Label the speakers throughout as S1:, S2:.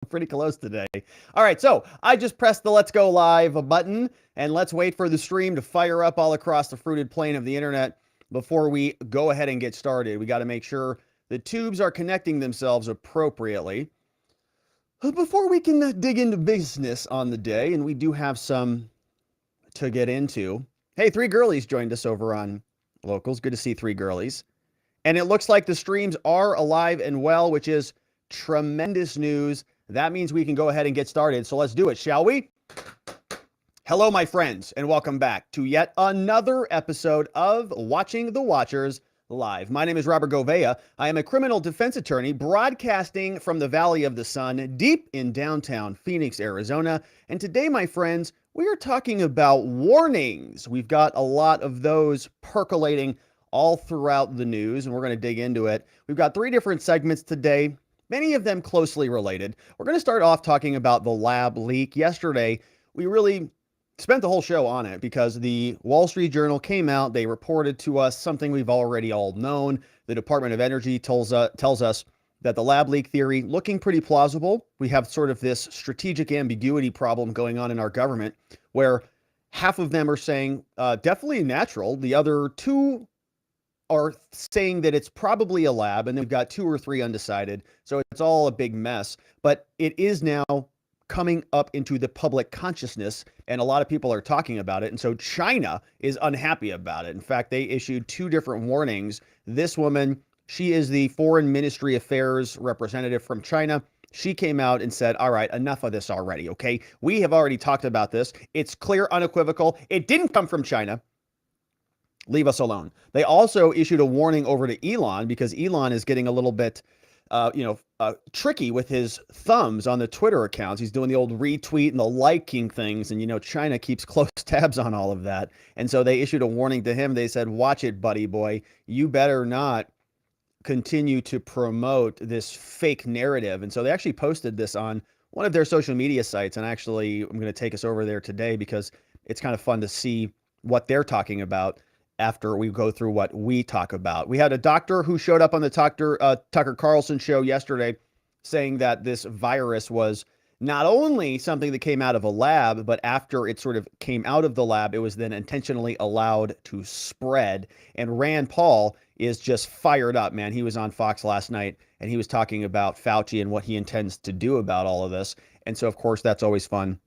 S1: Pretty close today. All right, so I just pressed the let's go live button, and let's wait for the stream to fire up all across the fruited plain of the internet before we go ahead and get started. We got to make sure the tubes are connecting themselves appropriately before we can dig into business on the day, and we do have some to get into. Hey, three girlies joined us over on Locals. Good to see three girlies. And it looks like the streams are alive and well, which is tremendous news. That means we can go ahead and get started. So let's do it, shall we? Hello, my friends, and welcome back to yet another episode of Watching the Watchers Live. My name is Robert Gouveia. I am a criminal defense attorney broadcasting from the Valley of the Sun, deep in downtown Phoenix, Arizona. And today, my friends, we are talking about warnings. We've got a lot of those percolating all throughout the news, and we're going to dig into it. We've got three different segments today, many of them closely related. We're going to start off talking about the lab leak. Yesterday, we really spent the whole show on it because the Wall Street Journal came out. They reported to us something we've already all known. The Department of Energy tells us that the lab leak theory looking pretty plausible. We have sort of this strategic ambiguity problem going on in our government where half of them are saying definitely natural. The other two are saying that it's probably a lab, and then we've got two or three undecided. So it's all a big mess, but it is now coming up into the public consciousness, and a lot of people are talking about it. And so China is unhappy about it. In fact, they issued two different warnings. This woman, she is the Foreign Ministry Affairs representative from China. She came out and said, all right, enough of this already, okay? We have already talked about this. It's clear, unequivocal. It didn't come from China. Leave us alone. They also issued a warning over to Elon because Elon is getting a little bit, tricky with his thumbs on the Twitter accounts. He's doing the old retweet and the liking things. And, China keeps close tabs on all of that. And so they issued a warning to him. They said, watch it, buddy boy. You better not continue to promote this fake narrative. And so they actually posted this on one of their social media sites. And actually, I'm going to take us over there today because it's kind of fun to see what they're talking about after we go through what we talk about. We had a doctor who showed up on the Tucker Carlson show yesterday saying that this virus was not only something that came out of a lab, but after it sort of came out of the lab, it was then intentionally allowed to spread. And Rand Paul is just fired up, man. He was on Fox last night and he was talking about Fauci and what he intends to do about all of this. And so, of course, that's always fun.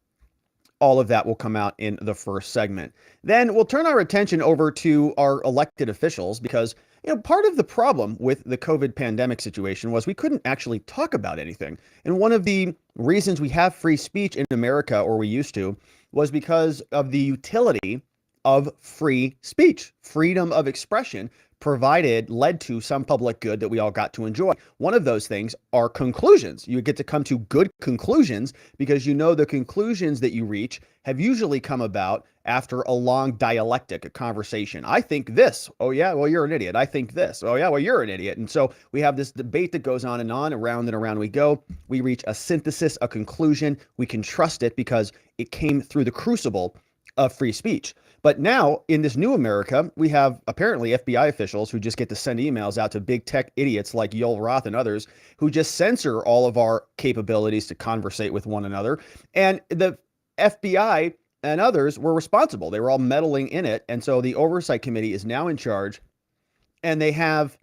S1: All of that will come out in the first segment. Then we'll turn our attention over to our elected officials because, part of the problem with the COVID pandemic situation was we couldn't actually talk about anything. And one of the reasons we have free speech in America, or we used to, was because of the utility of free speech. Freedom of expression led to some public good that we all got to enjoy. One of those things are conclusions. You get to come to good conclusions because the conclusions that you reach have usually come about after a long dialectic, a conversation. I think this. Oh yeah, well, you're an idiot. I think this. Oh yeah, well, you're an idiot. And so we have this debate that goes on, around and around we go. We reach a synthesis, a conclusion. We can trust it because it came through the crucible of free speech. But now, in this new America, we have apparently FBI officials who just get to send emails out to big tech idiots like Yoel Roth and others who just censor all of our capabilities to conversate with one another. And the FBI and others were responsible. They were all meddling in it. And so the Oversight Committee is now in charge, and they have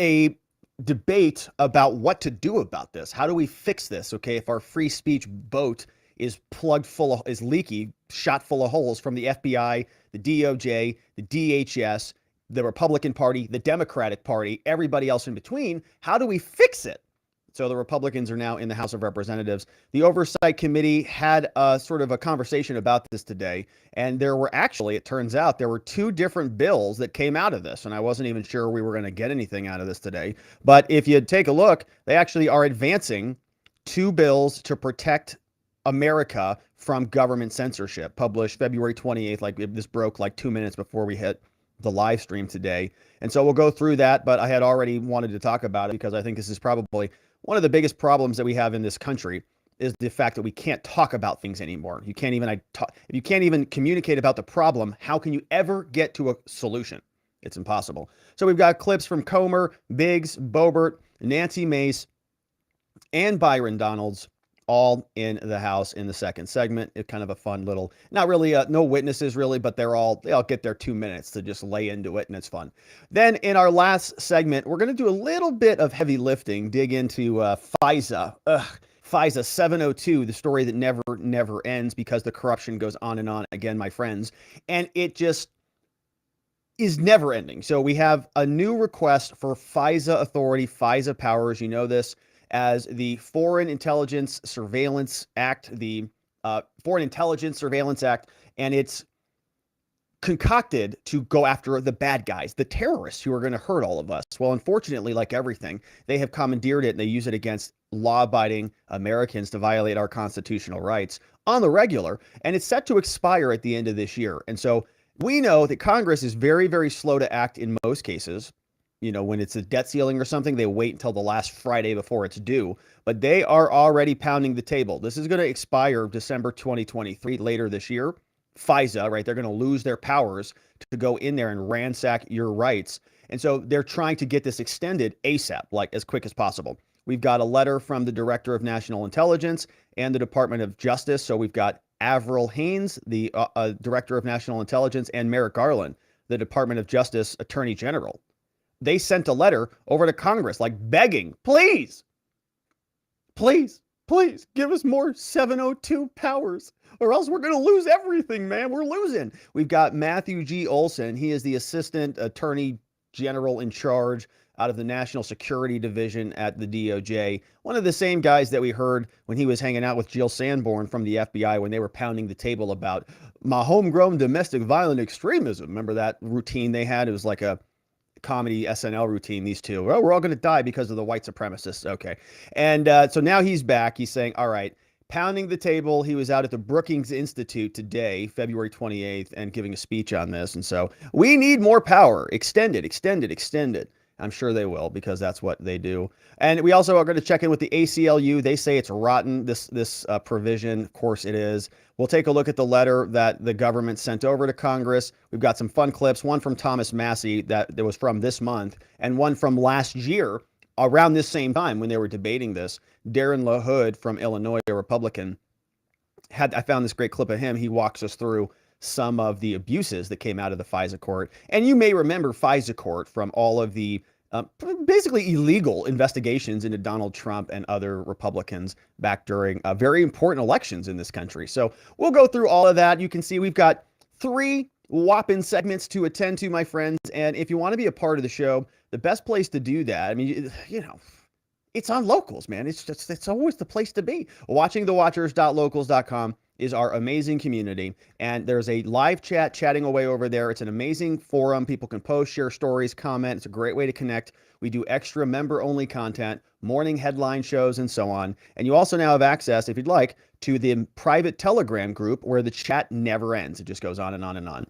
S1: a debate about what to do about this. How do we fix this? Okay, if our free speech boat is leaky, shot full of holes from the FBI, the DOJ, the DHS, the Republican Party, the Democratic Party, everybody else in between. How do we fix it? So the Republicans are now in the House of Representatives. The Oversight Committee had a sort of a conversation about this today. And there were actually, it turns out, there were two different bills that came out of this. And I wasn't even sure we were going to get anything out of this today. But if you take a look, they actually are advancing two bills to protect America from government censorship, published February 28th. This broke 2 minutes before we hit the live stream today. And so we'll go through that, but I had already wanted to talk about it because I think this is probably one of the biggest problems that we have in this country is the fact that we can't talk about things anymore. You can't even if you can't even communicate about the problem, how can you ever get to a solution? It's impossible. So we've got clips from Comer, Biggs, Boebert, Nancy Mace, and Byron Donalds, all in the House in the second segment. It's kind of a fun little, not really, no witnesses really, but they all get their 2 minutes to just lay into it, and it's fun. Then in our last segment, we're going to do a little bit of heavy lifting, dig into FISA. FISA 702, the story that never ends because the corruption goes on and on again, my friends. And it just is never ending. So we have a new request for FISA authority, FISA powers. You know this as the Foreign Intelligence Surveillance Act, Foreign Intelligence Surveillance Act, and it's concocted to go after the bad guys, the terrorists who are going to hurt all of us. Well, unfortunately, like everything, they have commandeered it and they use it against law-abiding Americans to violate our constitutional rights on the regular, and it's set to expire at the end of this year. And so we know that Congress is very, very slow to act in most cases. You know, when it's a debt ceiling or something, they wait until the last Friday before it's due, but they are already pounding the table. This is going to expire December 2023, later this year. FISA, right? They're going to lose their powers to go in there and ransack your rights. And so they're trying to get this extended ASAP, like as quick as possible. We've got a letter from the Director of National Intelligence and the Department of Justice. So we've got Avril Haines, the Director of National Intelligence, and Merrick Garland, the Department of Justice Attorney General. They sent a letter over to Congress, like begging, please, please, please give us more 702 powers, or else we're going to lose everything, man. We're losing. We've got Mathew G. Olsen. He is the Assistant Attorney General in charge out of the National Security Division at the DOJ. One of the same guys that we heard when he was hanging out with Jill Sanborn from the FBI when they were pounding the table about my homegrown domestic violent extremism. Remember that routine they had? It was like a comedy SNL routine, these two. Well, we're all going to die because of the white supremacists. Okay. And so now he's back. He's saying, all right, pounding the table. He was out at the Brookings Institute today, February 28th, and giving a speech on this. And so we need more power. Extend it, extend it, extend it. I'm sure they will, because that's what they do. And we also are going to check in with the ACLU. They say it's rotten, this provision. Of course it is. We'll take a look at the letter that the government sent over to Congress. We've got some fun clips, one from Thomas Massie that was from this month, and one from last year around this same time when they were debating this. Darin LaHood from Illinois, a Republican, I found this great clip of him. He walks us through some of the abuses that came out of the FISA court. And you may remember FISA court from all of the basically illegal investigations into Donald Trump and other Republicans back during very important elections in this country. So we'll go through all of that. You can see we've got 3 whopping segments to attend to, my friends. And if you want to be a part of the show, the best place to do that, I mean, you know, it's on Locals, man. It's always the place to be. Watchingthewatchers.locals.com is our amazing community, and there's a live chat chatting away over there. It's an amazing forum. People can post, share stories, comment. It's a great way to connect. We do extra member-only content, morning headline shows, and so on. And you also now have access, if you'd like, to the private Telegram group where the chat never ends. It just goes on and on and on.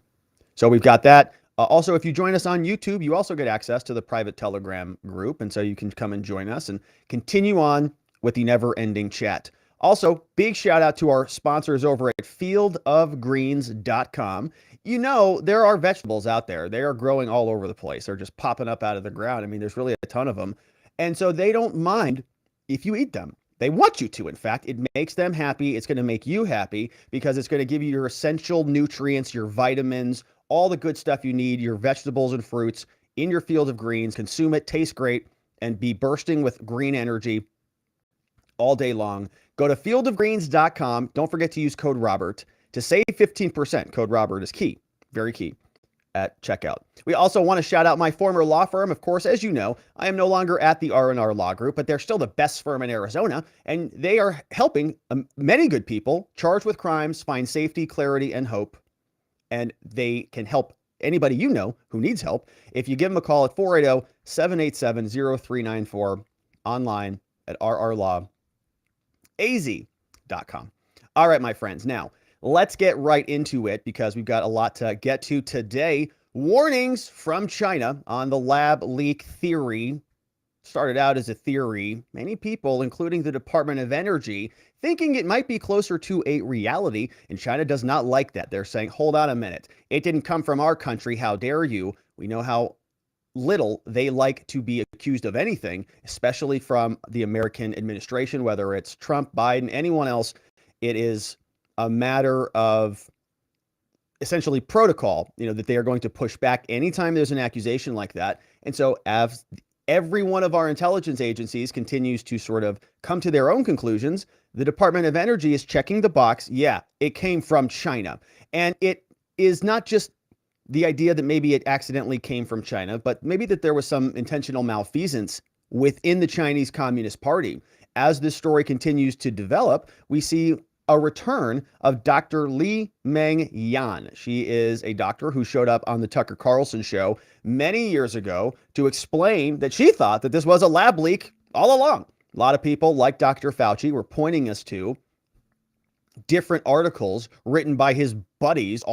S1: So we've got that. Also, if you join us on YouTube, you also get access to the private Telegram group, and so you can come and join us and continue on with the never-ending chat. Also, big shout out to our sponsors over at fieldofgreens.com. You know, there are vegetables out there. They are growing all over the place. They're just popping up out of the ground. I mean, there's really a ton of them. And so they don't mind if you eat them. They want you to. In fact, it makes them happy. It's going to make you happy because it's going to give you your essential nutrients, your vitamins, all the good stuff you need, your vegetables and fruits in your field of greens. Consume it, taste great, and be bursting with green energy all day long. Go to fieldofgreens.com. Don't forget to use code Robert to save 15%. Code Robert is key, very key at checkout. We also want to shout out my former law firm. Of course, as you know, I am no longer at the R&R Law Group, but they're still the best firm in Arizona, and they are helping many good people charged with crimes find safety, clarity, and hope. And they can help anybody you know who needs help if you give them a call at 480-787-0394, online at rrlawaz.com. All right, my friends. Now, let's get right into it because we've got a lot to get to today. Warnings from China on the lab leak theory. Started out as a theory. Many people, including the Department of Energy, thinking it might be closer to a reality, and China does not like that. They're saying, hold on a minute. It didn't come from our country. How dare you? We know how little they like to be accused of anything, especially from the American administration, whether it's Trump, Biden, anyone else. It is a matter of essentially protocol, that they are going to push back anytime there's an accusation like that. And so as every one of our intelligence agencies continues to sort of come to their own conclusions, the Department of Energy is checking the box. Yeah, it came from China. And it is not just the idea that maybe it accidentally came from China, but maybe that there was some intentional malfeasance within the Chinese Communist Party. As this story continues to develop, we see a return of Dr. Meng Yan. She is a doctor who showed up on the Tucker Carlson show many years ago to explain that she thought that this was a lab leak all along. A lot of people, like Dr. Fauci, were pointing us to different articles written by his buddies,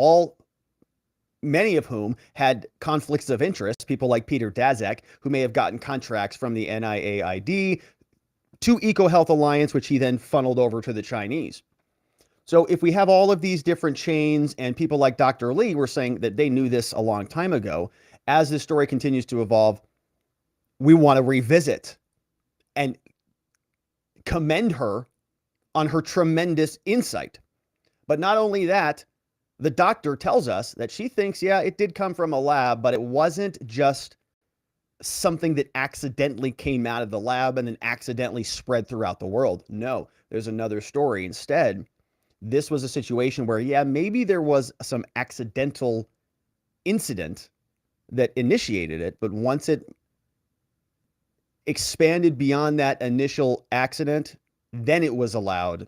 S1: many of whom had conflicts of interest, people like Peter Daszak, who may have gotten contracts from the NIAID to EcoHealth Alliance, which he then funneled over to the Chinese. So if we have all of these different chains and people like Dr. Lee were saying that they knew this a long time ago, as this story continues to evolve, we want to revisit and commend her on her tremendous insight. But not only that, the doctor tells us that she thinks, yeah, it did come from a lab, but it wasn't just something that accidentally came out of the lab and then accidentally spread throughout the world. No, there's another story. Instead, this was a situation where, yeah, maybe there was some accidental incident that initiated it, but once it expanded beyond that initial accident, then it was allowed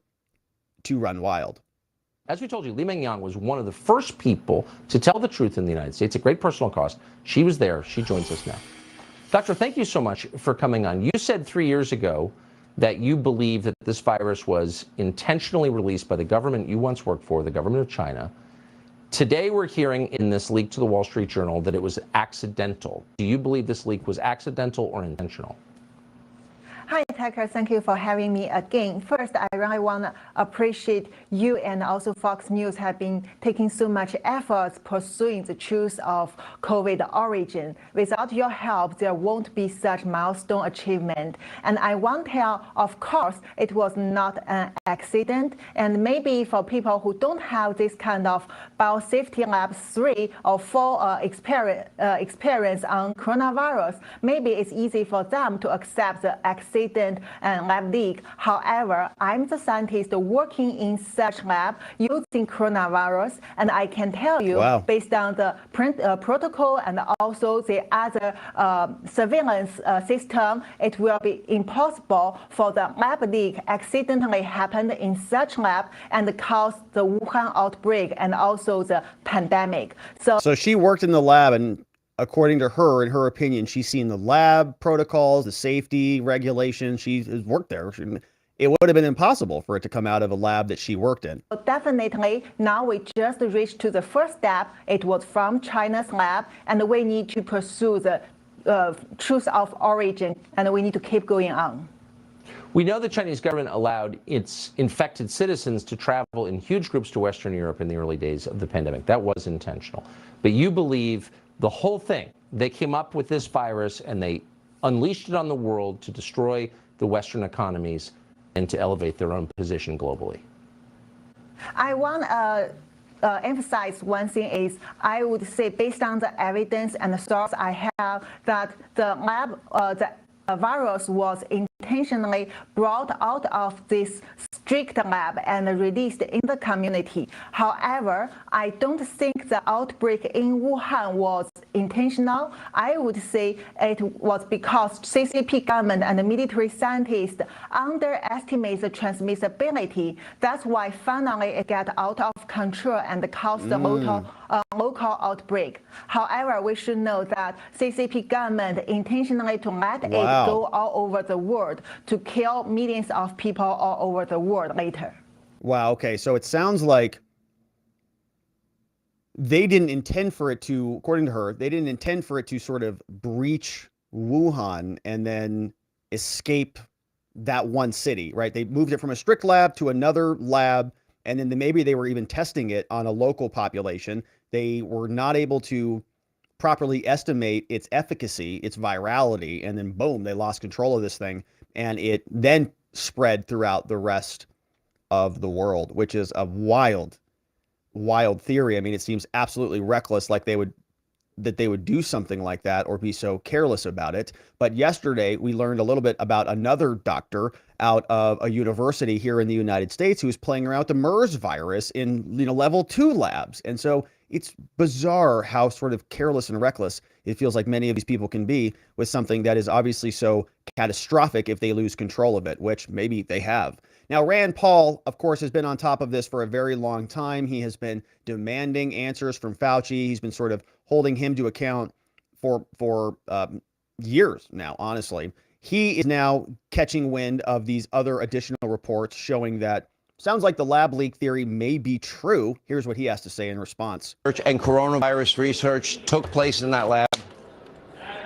S1: to run wild.
S2: As we told you, Meng was one of the first people to tell the truth in the United States at great personal cost. She was there. She joins us now. Doctor, thank you so much for coming on. You said 3 years ago that you believe that this virus was intentionally released by the government you once worked for, the government of China. Today we're hearing in this leak to the Wall Street Journal that it was accidental. Do you believe this leak was accidental or intentional?
S3: Hi, Tucker. Thank you for having me again. First, I really want to appreciate you and also Fox News have been taking so much efforts pursuing the truth of COVID origin. Without your help, there won't be such milestone achievement. And I want to tell, of course, it was not an accident. And maybe for people who don't have this kind of biosafety lab 3 or 4 experience on coronavirus, maybe it's easy for them to accept the accident and lab leak. However, I'm the scientist working in such lab using coronavirus, and I can tell you, based on the protocol and also the other surveillance system, it will be impossible for the lab leak accidentally happen in such lab and cause the Wuhan outbreak and also the pandemic.
S1: So she worked in the lab, and according to her, in her opinion, she's seen the lab protocols, the safety regulations. She's worked there. It would have been impossible for it to come out of a lab that she worked in.
S3: Definitely, now we just reached to the first step. It was from China's lab, and we need to pursue the truth of origin, and we need to keep going on.
S2: We know the Chinese government allowed its infected citizens to travel in huge groups to Western Europe in the early days of the pandemic. That was intentional. But you believe the whole thing, they came up with this virus and they unleashed it on the world to destroy the Western economies and to elevate their own position globally.
S3: I want to emphasize one thing is, I would say based on the evidence and the source I have, that the lab, the virus was intentionally brought out of this strict lab and released in the community. However, I don't think the outbreak in Wuhan was intentional. I would say it was because CCP government and the military scientists underestimate the transmissibility. That's why finally it got out of control and caused the local outbreak. However, we should know that CCP government intentionally to let it go all over the world to kill millions of people all over the world later.
S1: Wow. Okay. So it sounds like they didn't intend for it to, according to her, they didn't intend for it to sort of breach Wuhan and then escape that one city, right? They moved it from a strict lab to another lab, and then maybe they were even testing it on a local population. They were not able to properly estimate its efficacy, its virality, and then boom, they lost control of this thing, and it then spread throughout the rest of the world, which is a wild theory. I mean, it seems absolutely reckless, like they would do something like that or be so careless about it. But yesterday we learned a little bit about another doctor out of a university here in the United States who was playing around with the MERS virus in level 2 labs. And so it's bizarre how sort of careless and reckless it feels like many of these people can be with something that is obviously so catastrophic if they lose control of it, which maybe they have. Now, Rand Paul, of course, has been on top of this for a very long time. He has been demanding answers from Fauci. He's been sort of holding him to account for years now, honestly. He is now catching wind of these other additional reports showing that sounds like the lab leak theory may be true. Here's what he has to say in response.
S4: And coronavirus research took place in that lab.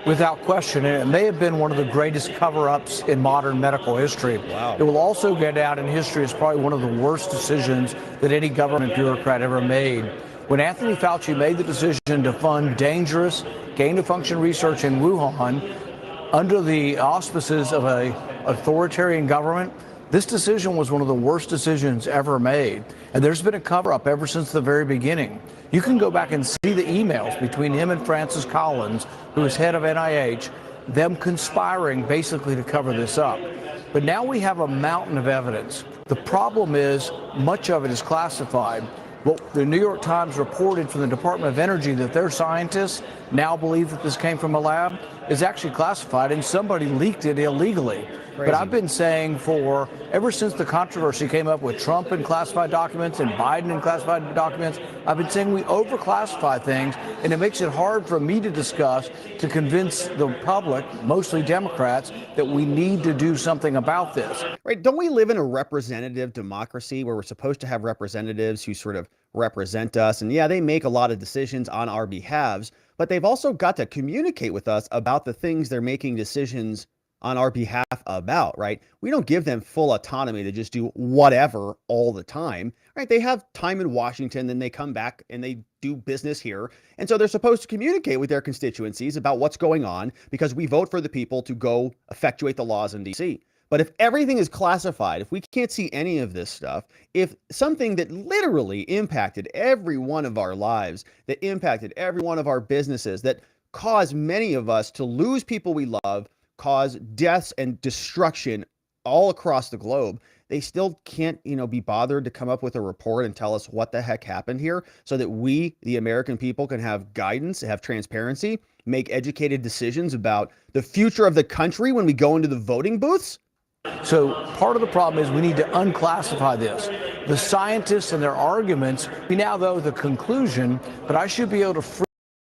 S5: Without question, and it may have been one of the greatest cover-ups in modern medical history.
S1: Wow.
S5: It will also go down in history as probably one of the worst decisions that any government bureaucrat ever made. When Anthony Fauci made the decision to fund dangerous gain-of-function research in Wuhan under the auspices of an authoritarian government, this decision was one of the worst decisions ever made. And there's been a cover-up ever since the very beginning. You can go back and see the emails between him and Francis Collins, who is head of NIH, them conspiring basically to cover this up. But now we have a mountain of evidence. The problem is much of it is classified. Well, the New York Times reported from the Department of Energy that their scientists now believe that this came from a lab is actually classified and somebody leaked it illegally.
S1: Crazy.
S5: But I've been saying ever since the controversy came up with Trump and classified documents and Biden and classified documents, I've been saying we overclassify things, and it makes it hard for me to discuss, to convince the public, mostly Democrats, that we need to do something about this.
S1: Right? Don't we live in a representative democracy where we're supposed to have representatives who sort of represent us? And yeah, they make a lot of decisions on our behalves, but they've also got to communicate with us about the things they're making decisions on our behalf about, right? We don't give them full autonomy to just do whatever all the time, right? They have time in Washington, then they come back and they do business here. And so they're supposed to communicate with their constituencies about what's going on because we vote for the people to go effectuate the laws in DC. But if everything is classified, if we can't see any of this stuff, if something that literally impacted every one of our lives, that impacted every one of our businesses, that caused many of us to lose people we love, cause deaths and destruction all across the globe, they still can't, be bothered to come up with a report and tell us what the heck happened here so that we, the American people, can have guidance, have transparency, make educated decisions about the future of the country when we go into the voting booths.
S5: So part of the problem is we need to unclassify this. The scientists and their arguments, we now know the conclusion, but I should be able to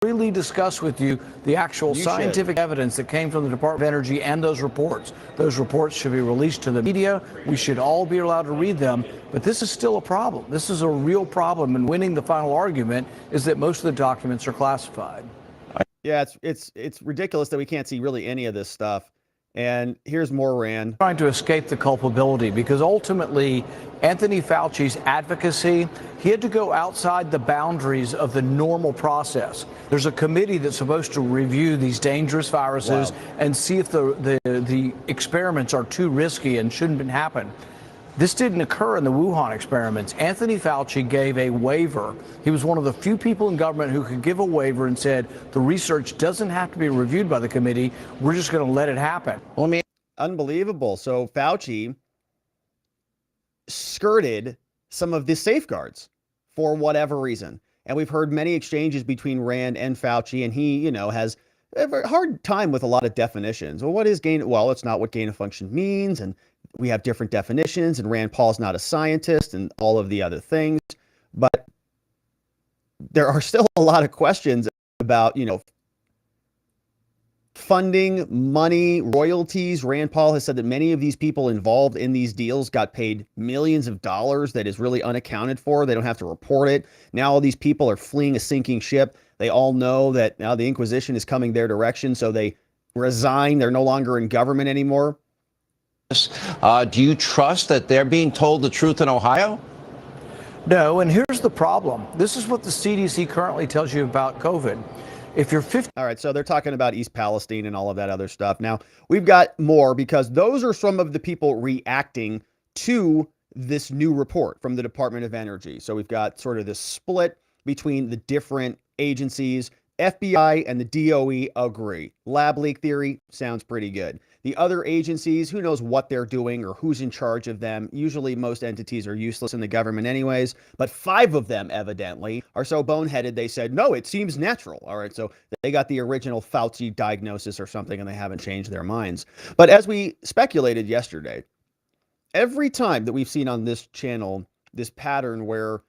S5: freely discuss with you the actual scientific evidence that came from the Department of Energy and those reports. Those reports should be released to the media. We should all be allowed to read them. But this is still a problem. This is a real problem. And winning the final argument is that most of the documents are classified.
S1: Yeah, it's ridiculous that we can't see really any of this stuff. And here's more Rand.
S5: Trying to escape the culpability because ultimately Anthony Fauci's advocacy, he had to go outside the boundaries of the normal process. There's a committee that's supposed to review these dangerous viruses and see if the experiments are too risky and shouldn't happen. This didn't occur in the Wuhan experiments. Anthony Fauci gave a waiver. He was one of the few people in government who could give a waiver and said the research doesn't have to be reviewed by the committee. We're just going to let it happen.
S1: Unbelievable. So Fauci skirted some of the safeguards for whatever reason. And we've heard many exchanges between Rand and Fauci, and he, has a hard time with a lot of definitions. Well, what is gain? Well, it's not what gain of function means. And we have different definitions, and Rand Paul's not a scientist and all of the other things. But there are still a lot of questions about, funding, money, royalties. Rand Paul has said that many of these people involved in these deals got paid millions of dollars that is really unaccounted for. They don't have to report it. Now all these people are fleeing a sinking ship. They all know that now the Inquisition is coming their direction, so they resign. They're no longer in government anymore.
S4: Do you trust that they're being told the truth in Ohio?
S5: No, and here's the problem. This is what the CDC currently tells you about COVID. If you're 50.
S1: All right, so they're talking about East Palestine and all of that other stuff. Now, we've got more because those are some of the people reacting to this new report from the Department of Energy. So we've got sort of this split between the different agencies. FBI and the DOE agree. Lab leak theory sounds pretty good. The other agencies, who knows what they're doing or who's in charge of them. Usually most entities are useless in the government anyways, but 5 of them evidently are so boneheaded they said, no, it seems natural. All right, so they got the original Fauci diagnosis or something and they haven't changed their minds. But as we speculated yesterday, every time that we've seen on this channel, this pattern where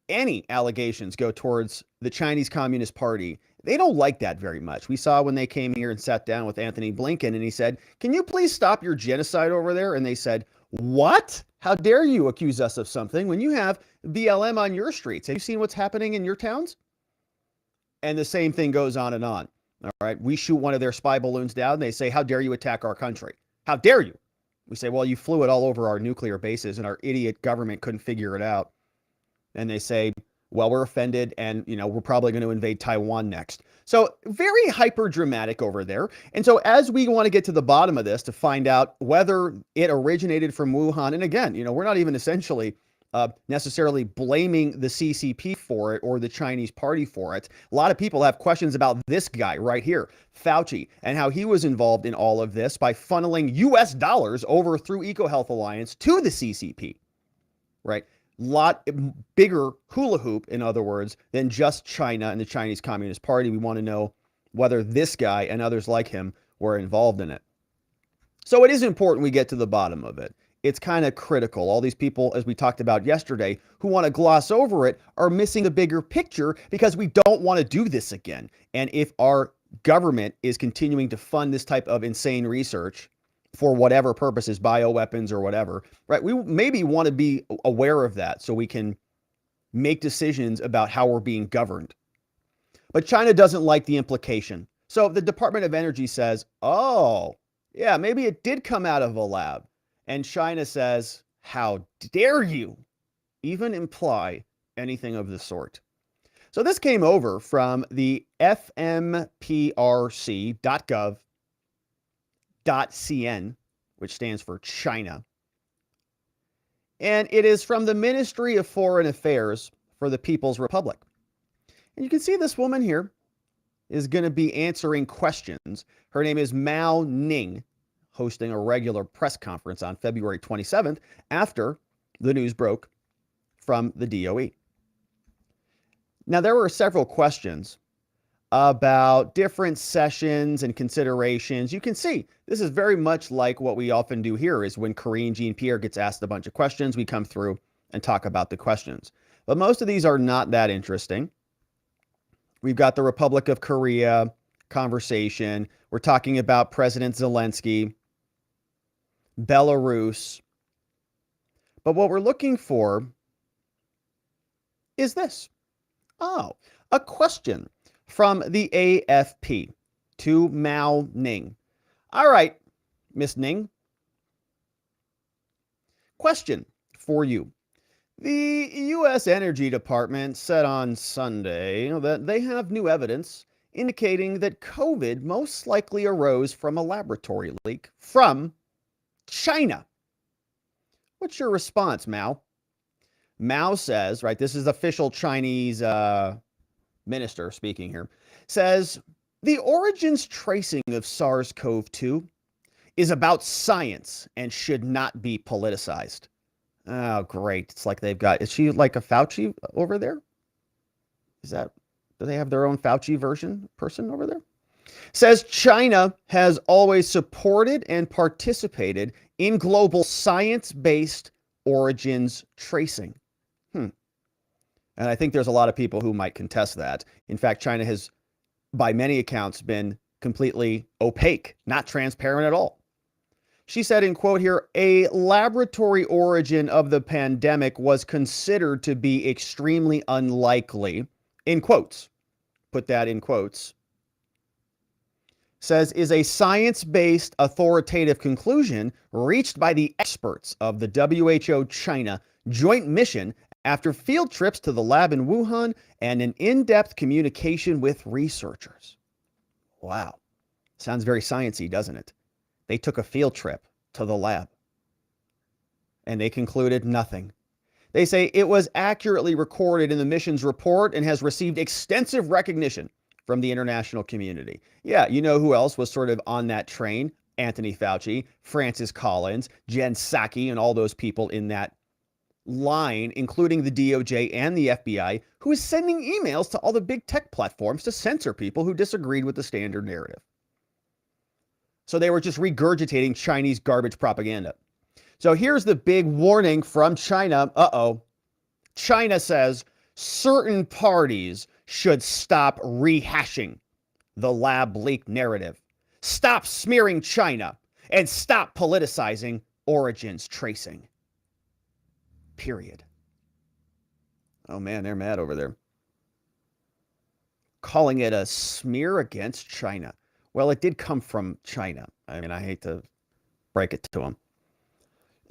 S1: any allegations go towards the Chinese Communist Party, they don't like that very much. We saw when they came here and sat down with Anthony Blinken and he said, can you please stop your genocide over there? And they said, what? How dare you accuse us of something when you have BLM on your streets? Have you seen what's happening in your towns? And the same thing goes on and on. All right. We shoot one of their spy balloons down. And they say, how dare you attack our country? How dare you? We say, well, you flew it all over our nuclear bases and our idiot government couldn't figure it out. And they say, well, we're offended and, we're probably going to invade Taiwan next. So very hyper dramatic over there. And so as we want to get to the bottom of this to find out whether it originated from Wuhan, and again, we're not even essentially necessarily blaming the CCP for it or the Chinese party for it. A lot of people have questions about this guy right here, Fauci, and how he was involved in all of this by funneling US dollars over through EcoHealth Alliance to the CCP, right? Lot bigger hula hoop, in other words, than just China and the Chinese Communist Party. We want to know whether this guy and others like him were involved in it. So it is important we get to the bottom of it. It's kind of critical. All these people, as we talked about yesterday, who want to gloss over it are missing the bigger picture because we don't want to do this again. And if our government is continuing to fund this type of insane research for whatever purposes, bioweapons or whatever, right? We maybe want to be aware of that so we can make decisions about how we're being governed. But China doesn't like the implication. So the Department of Energy says, oh, yeah, maybe it did come out of a lab. And China says, how dare you even imply anything of the sort? So this came over from the fmprc.gov.cn, which stands for China. And it is from the Ministry of Foreign Affairs for the People's Republic. And you can see this woman here is going to be answering questions. Her name is Meng, hosting a regular press conference on February 27th after the news broke from the DOE. Now, there were several questions about different sessions and considerations. You can see this is very much like what we often do here is when Karine Jean-Pierre gets asked a bunch of questions, we come through and talk about the questions. But most of these are not that interesting. We've got the Republic of Korea conversation. We're talking about President Zelensky, Belarus. But what we're looking for is this. Oh, a question from the AFP to Meng. All right, Miss Ning. Question for you. The U.S. Energy Department said on Sunday that they have new evidence indicating that COVID most likely arose from a laboratory leak from China. What's your response, Mao? Mao says, right, this is official Chinese minister speaking here, says the origins tracing of SARS-CoV-2 is about science and should not be politicized. Oh, great. It's like they've got, is she like a Fauci over there? Is that, do they have their own Fauci version person over there? Says China has always supported and participated in global science-based origins tracing. And I think there's a lot of people who might contest that. In fact, China has, by many accounts, been completely opaque, not transparent at all. She said, in quote here, a laboratory origin of the pandemic was considered to be extremely unlikely, in quotes. Put that in quotes. Says, is a science-based authoritative conclusion reached by the experts of the WHO China Joint Mission after field trips to the lab in Wuhan and an in-depth communication with researchers. Wow. Sounds very sciencey, doesn't it? They took a field trip to the lab and they concluded nothing. They say it was accurately recorded in the mission's report and has received extensive recognition from the international community. Yeah, you know who else was sort of on that train? Anthony Fauci, Francis Collins, Jen Psaki, and all those people in that line, including the DOJ and the FBI, who is sending emails to all the big tech platforms to censor people who disagreed with the standard narrative. So they were just regurgitating Chinese garbage propaganda. So here's the big warning from China. China says certain parties should stop rehashing the lab leak narrative, stop smearing China, and stop politicizing origins tracing. Period. Oh man, they're mad over there. Calling it a smear against China. Well, it did come from China. I mean, I hate to break it to them.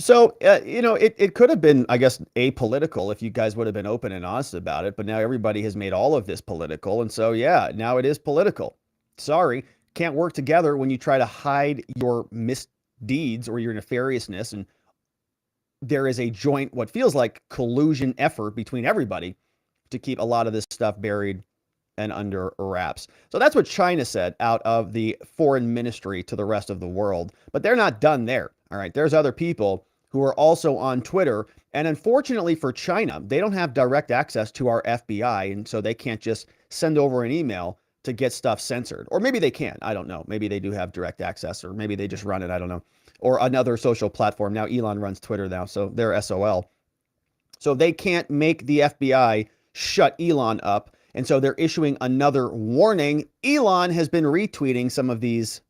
S1: So, it could have been, I guess, apolitical if you guys would have been open and honest about it. But now everybody has made all of this political. And so, yeah, now it is political. Sorry, can't work together when you try to hide your misdeeds or your nefariousness. And there is a joint, what feels like collusion effort between everybody to keep a lot of this stuff buried and under wraps. So that's what China said out of the foreign ministry to the rest of the world. But they're not done there. All right. There's other people who are also on Twitter. And unfortunately for China, they don't have direct access to our FBI. And so they can't just send over an email to get stuff censored. Or maybe they can. I don't know. Maybe they do have direct access, or maybe they just run it. I don't know. Or another social platform. Now Elon runs Twitter now, so they're SOL. So they can't make the FBI shut Elon up. And so they're issuing another warning. Elon has been retweeting some of these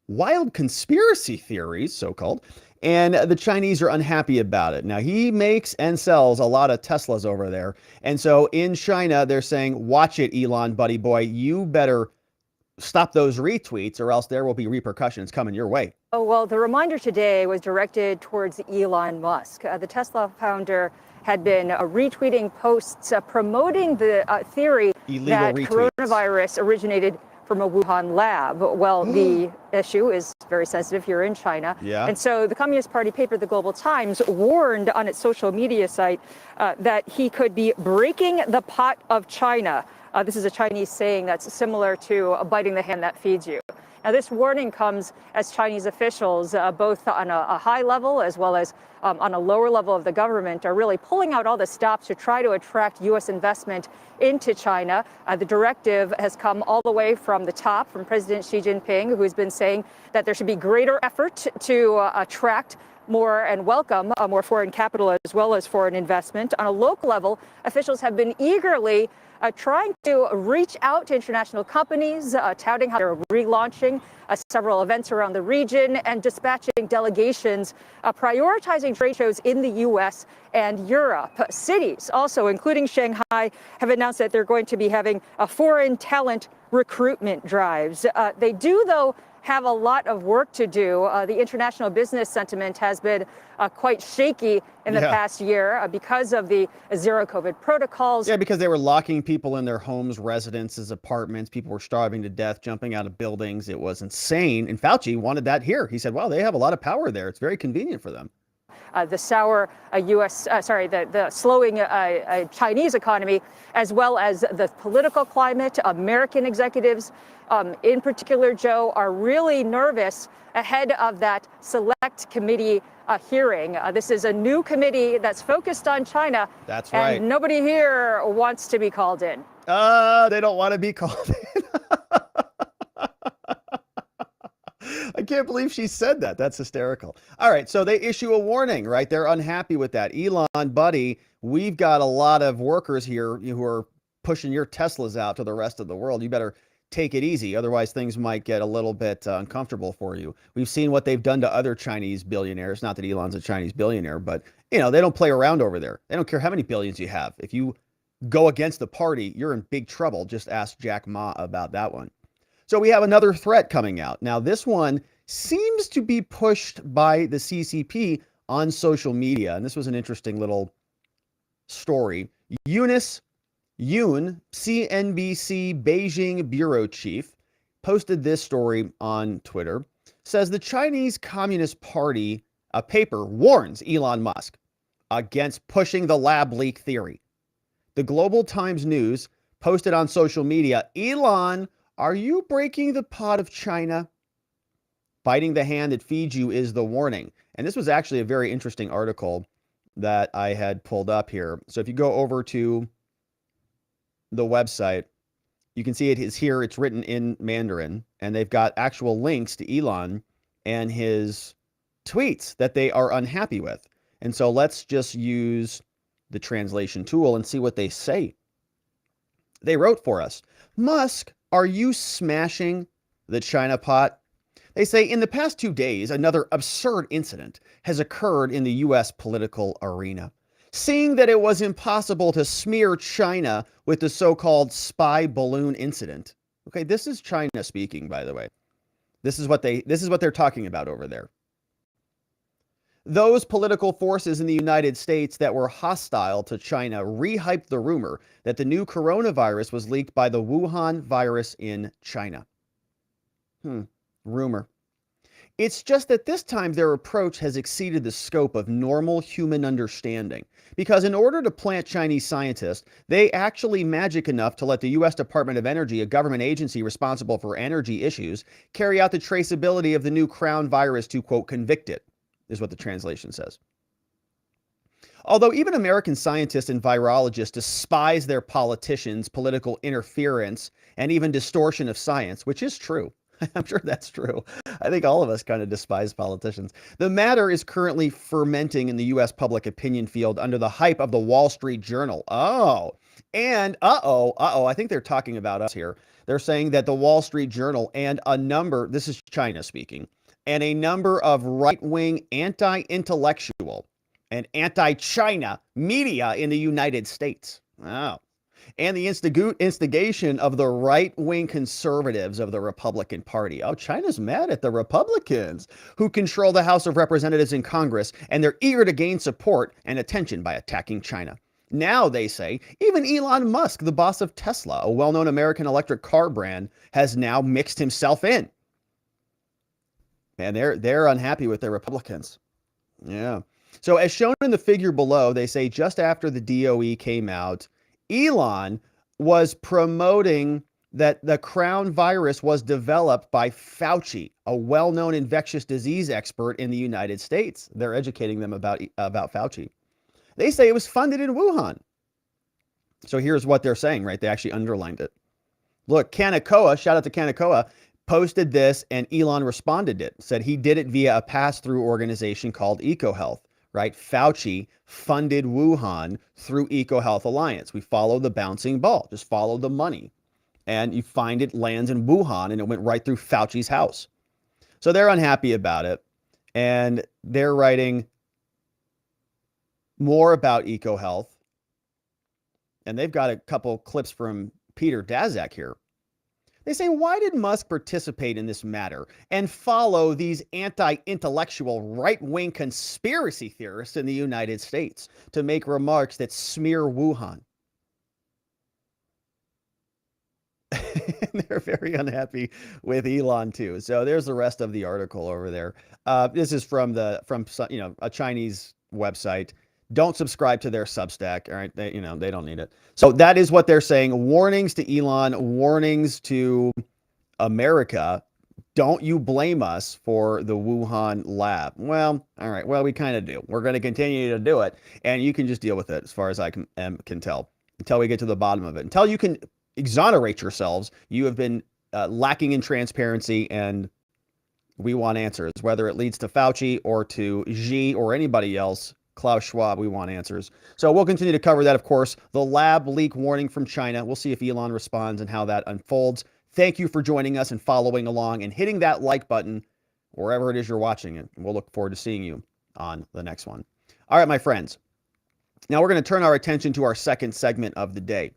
S1: wild conspiracy theories, so-called, and the Chinese are unhappy about it. Now, he makes and sells a lot of Teslas over there. And so in China, they're saying, watch it, Elon, buddy boy, you better stop those retweets or else there will be repercussions coming your way.
S6: Oh, well, the reminder today was directed towards Elon Musk. The Tesla founder had been retweeting posts promoting the theory that coronavirus originated from a Wuhan lab. Well, the issue is very sensitive here in China.
S1: Yeah.
S6: And so the Communist Party paper, the Global Times, warned on its social media site that he could be breaking the pot of China. This is a Chinese saying that's similar to biting the hand that feeds you. Now, this warning comes as Chinese officials, both on a high level as well as on a lower level of the government, are really pulling out all the stops to try to attract U.S. investment into China. The directive has come all the way from the top, from President Xi Jinping, who has been saying that there should be greater effort to attract more and welcome more foreign capital as well as foreign investment. On a local level, officials have been eagerly trying to reach out to international companies, touting how they're relaunching several events around the region and dispatching delegations, prioritizing trade shows in the U.S. and Europe. Cities, also including Shanghai, have announced that they're going to be having foreign talent recruitment drives. They do, though, have a lot of work to do. The international business sentiment has been quite shaky in the past year because of the zero COVID protocols.
S1: Yeah, because they were locking people in their homes, residences, apartments. People were starving to death, jumping out of buildings. It was insane. And Fauci wanted that here. He said, well, they have a lot of power there. It's very convenient for them.
S6: The sour the slowing Chinese economy, as well as the political climate. American executives, in particular, Joe, are really nervous ahead of that select committee hearing. This is a new committee that's focused on China.
S1: That's right.
S6: And nobody here wants to be called in.
S1: They don't want to be called in. I can't believe she said that. That's hysterical. All right, so they issue a warning, right? They're unhappy with that. Elon, buddy, we've got a lot of workers here who are pushing your Teslas out to the rest of the world. You better take it easy. Otherwise, things might get a little bit uncomfortable for you. We've seen what they've done to other Chinese billionaires. Not that Elon's a Chinese billionaire, but, they don't play around over there. They don't care how many billions you have. If you go against the party, you're in big trouble. Just ask Jack Ma about that one. So we have another threat coming out. Now, this one seems to be pushed by the CCP on social media. And this was an interesting little story. Yoon, CNBC Beijing bureau chief, posted this story on Twitter. Says the Chinese Communist Party, a paper, warns Elon Musk against pushing the lab leak theory. The Global Times News posted on social media, Elon, are you breaking the pot of China? Biting the hand that feeds you is the warning. And this was actually a very interesting article that I had pulled up here. So if you go over to the website, you can see it is here. It's written in Mandarin, and they've got actual links to Elon and his tweets that they are unhappy with. And so let's just use the translation tool and see what they say. They wrote for us, Musk, are you smashing the China pot? They say, in the past 2 days, another absurd incident has occurred in the U.S. political arena. Seeing that it was impossible to smear China with the so-called spy balloon incident. Okay, this is China speaking, by the way. This is what they're talking about over there. Those political forces in the United States that were hostile to China rehyped the rumor that the new coronavirus was leaked by the Wuhan virus in China. Rumor. It's just that this time their approach has exceeded the scope of normal human understanding. Because in order to plant Chinese scientists, they actually magic enough to let the U.S. Department of Energy, a government agency responsible for energy issues, carry out the traceability of the new crown virus to, quote, convict it, is what the translation says. Although even American scientists and virologists despise their politicians' political interference and even distortion of science, which is true. I'm sure that's true. I think all of us kind of despise politicians. The matter is currently fermenting in the U.S. public opinion field under the hype of the Wall Street Journal. I think they're talking about us here. They're saying that the Wall Street Journal and this is China speaking, and a number of right-wing anti-intellectual and anti-China media in the United States. And the instigation of the right-wing conservatives of the Republican Party. Oh, China's mad at the Republicans who control the House of Representatives in Congress, and they're eager to gain support and attention by attacking China. Now, they say, even Elon Musk, the boss of Tesla, a well-known American electric car brand, has now mixed himself in. And they're unhappy with their Republicans. Yeah. So as shown in the figure below, they say just after the DOE came out, Elon was promoting that the crown virus was developed by Fauci, a well-known infectious disease expert in the United States. They're educating them about Fauci. They say it was funded in Wuhan. So here's what they're saying, right? They actually underlined it. Look, Kanakoa, shout out to Kanakoa, posted this and Elon responded to it, said he did it via a pass-through organization called EcoHealth. Right? Fauci funded Wuhan through EcoHealth Alliance. We follow the bouncing ball, just follow the money. And you find it lands in Wuhan and it went right through Fauci's house. So they're unhappy about it. And they're writing more about EcoHealth. And they've got a couple clips from Peter Daszak here. They say, why did Musk participate in this matter and follow these anti-intellectual right-wing conspiracy theorists in the United States to make remarks that smear Wuhan? They're very unhappy with Elon too. So there's the rest of the article over there. This is from a Chinese website. Don't subscribe to their Substack. All right. They don't need it. So that is what they're saying. Warnings to Elon, warnings to America. Don't you blame us for the Wuhan lab. Well, all right. Well, we kind of do. We're going to continue to do it. And you can just deal with it as far as I can tell until we get to the bottom of it. Until you can exonerate yourselves, you have been lacking in transparency, and we want answers. Whether it leads to Fauci or to Xi or anybody else, Klaus Schwab, we want answers. So we'll continue to cover that, of course. The lab leak warning from China. We'll see if Elon responds and how that unfolds. Thank you for joining us and following along and hitting that like button wherever it is you're watching it. We'll look forward to seeing you on the next one. All right, my friends. Now we're going to turn our attention to our second segment of the day.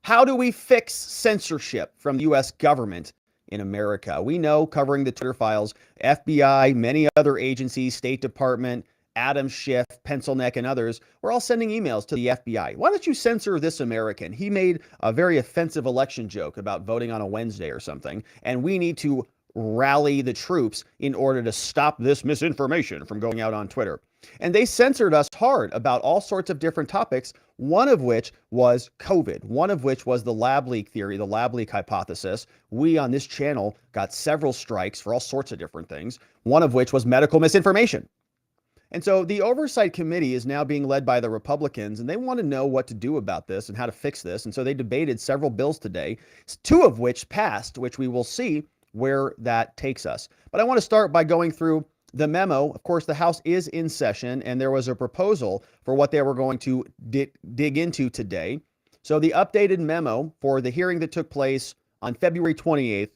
S1: How do we fix censorship from the U.S. government in America? We know, covering the Twitter files, FBI, many other agencies, State Department, Adam Schiff, Pencilneck, and others were all sending emails to the FBI. Why don't you censor this American? He made a very offensive election joke about voting on a Wednesday or something, and we need to rally the troops in order to stop this misinformation from going out on Twitter. And they censored us hard about all sorts of different topics, one of which was COVID, one of which was the lab leak theory, the lab leak hypothesis. We on this channel got several strikes for all sorts of different things, one of which was medical misinformation. And so the Oversight Committee is now being led by the Republicans, and they want to know what to do about this and how to fix this. And so they debated several bills today, two of which passed, which we will see where that takes us. But I want to start by going through the memo. Of course, the House is in session, and there was a proposal for what they were going to dig into today. So the updated memo for the hearing that took place on February 28th,